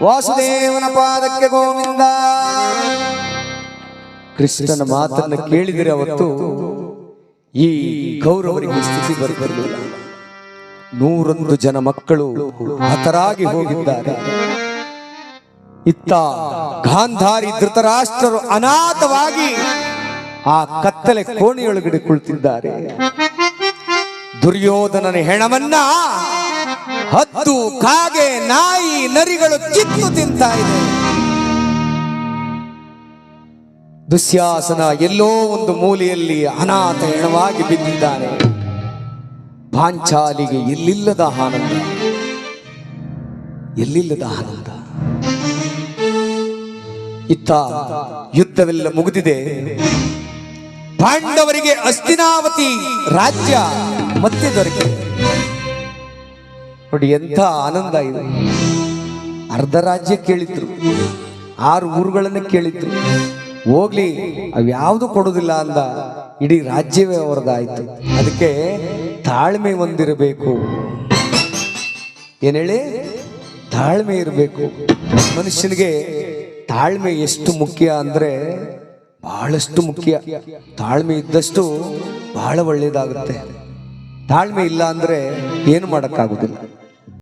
ವಾಸುದೇವನ ಪಾದಕ್ಕೆ ಗೋವಿಂದ. ಕೃಷ್ಣನ ಮಾತನ್ನು ಕೇಳಿದರೆ ಅವತ್ತು ಈ ಕೌರವರಿಗೆ ಸ್ಥಿತಿ ಬರಲಿಲ್ಲ. 101 ಜನ ಮಕ್ಕಳು ಹತರಾಗಿ ಹೋಗಿದ್ದಾರೆ. ಇತ್ತ ಗಾಂಧಾರಿ ಧೃತರಾಷ್ಟ್ರರು ಅನಾಥವಾಗಿ ಆ ಕತ್ತಲೆ ಕೋಣೆಯೊಳಗಡೆ ಕುಳಿತಿದ್ದಾರೆ. ದುರ್ಯೋಧನನ ಹೆಣವನ್ನ ಹದ್ದು ಕಾಗೆ ನಾಯಿ ನರಿಗಳು ಕಿತ್ತು ತಿಂತಾ ಇದೆ. ದುಶ್ಯಾಸನ ಎಲ್ಲೋ ಒಂದು ಮೂಲೆಯಲ್ಲಿ ಅನಾಥ ಹೆಣವಾಗಿ ಬಿದ್ದಿದ್ದಾನೆ. ಪಾಂಚಾಲಿಗೆ ಎಲ್ಲಿಲ್ಲದ ಆನಂದ, ಎಲ್ಲಿಲ್ಲದ ಆನಂದ. ಇತ್ತ ಯುದ್ಧವೆಲ್ಲ ಮುಗಿದಿದೆ. ಪಾಂಡವರಿಗೆ ಹಸ್ತಿನಾವತಿ ರಾಜ್ಯ ಮತ್ತೆ ದೊರಕಿದೆ. ನೋಡಿ ಎಂಥ ಆನಂದ ಇದು. ಅರ್ಧ ರಾಜ್ಯ ಕೇಳಿದ್ರು, 6 ಊರುಗಳನ್ನು ಕೇಳಿದ್ರು, ಹೋಗ್ಲಿ ಅವ್ಯಾವುದು ಕೊಡುವುದಿಲ್ಲ ಅಂದ. ಇಡೀ ರಾಜ್ಯವೇ ಅವರದಾಯ್ತು. ಅದಕ್ಕೆ ತಾಳ್ಮೆ ಹೊಂದಿರಬೇಕು. ಏನ್ ಹೇಳಿ? ತಾಳ್ಮೆ ಇರಬೇಕು. ಮನುಷ್ಯನಿಗೆ ತಾಳ್ಮೆ ಎಷ್ಟು ಮುಖ್ಯ ಅಂದ್ರೆ ಬಹಳಷ್ಟು ಮುಖ್ಯ. ತಾಳ್ಮೆ ಇದ್ದಷ್ಟು ಬಹಳ ಒಳ್ಳೇದಾಗುತ್ತೆ. ತಾಳ್ಮೆ ಇಲ್ಲ ಅಂದ್ರೆ ಏನು ಮಾಡಕ್ಕಾಗುದಿಲ್ಲ.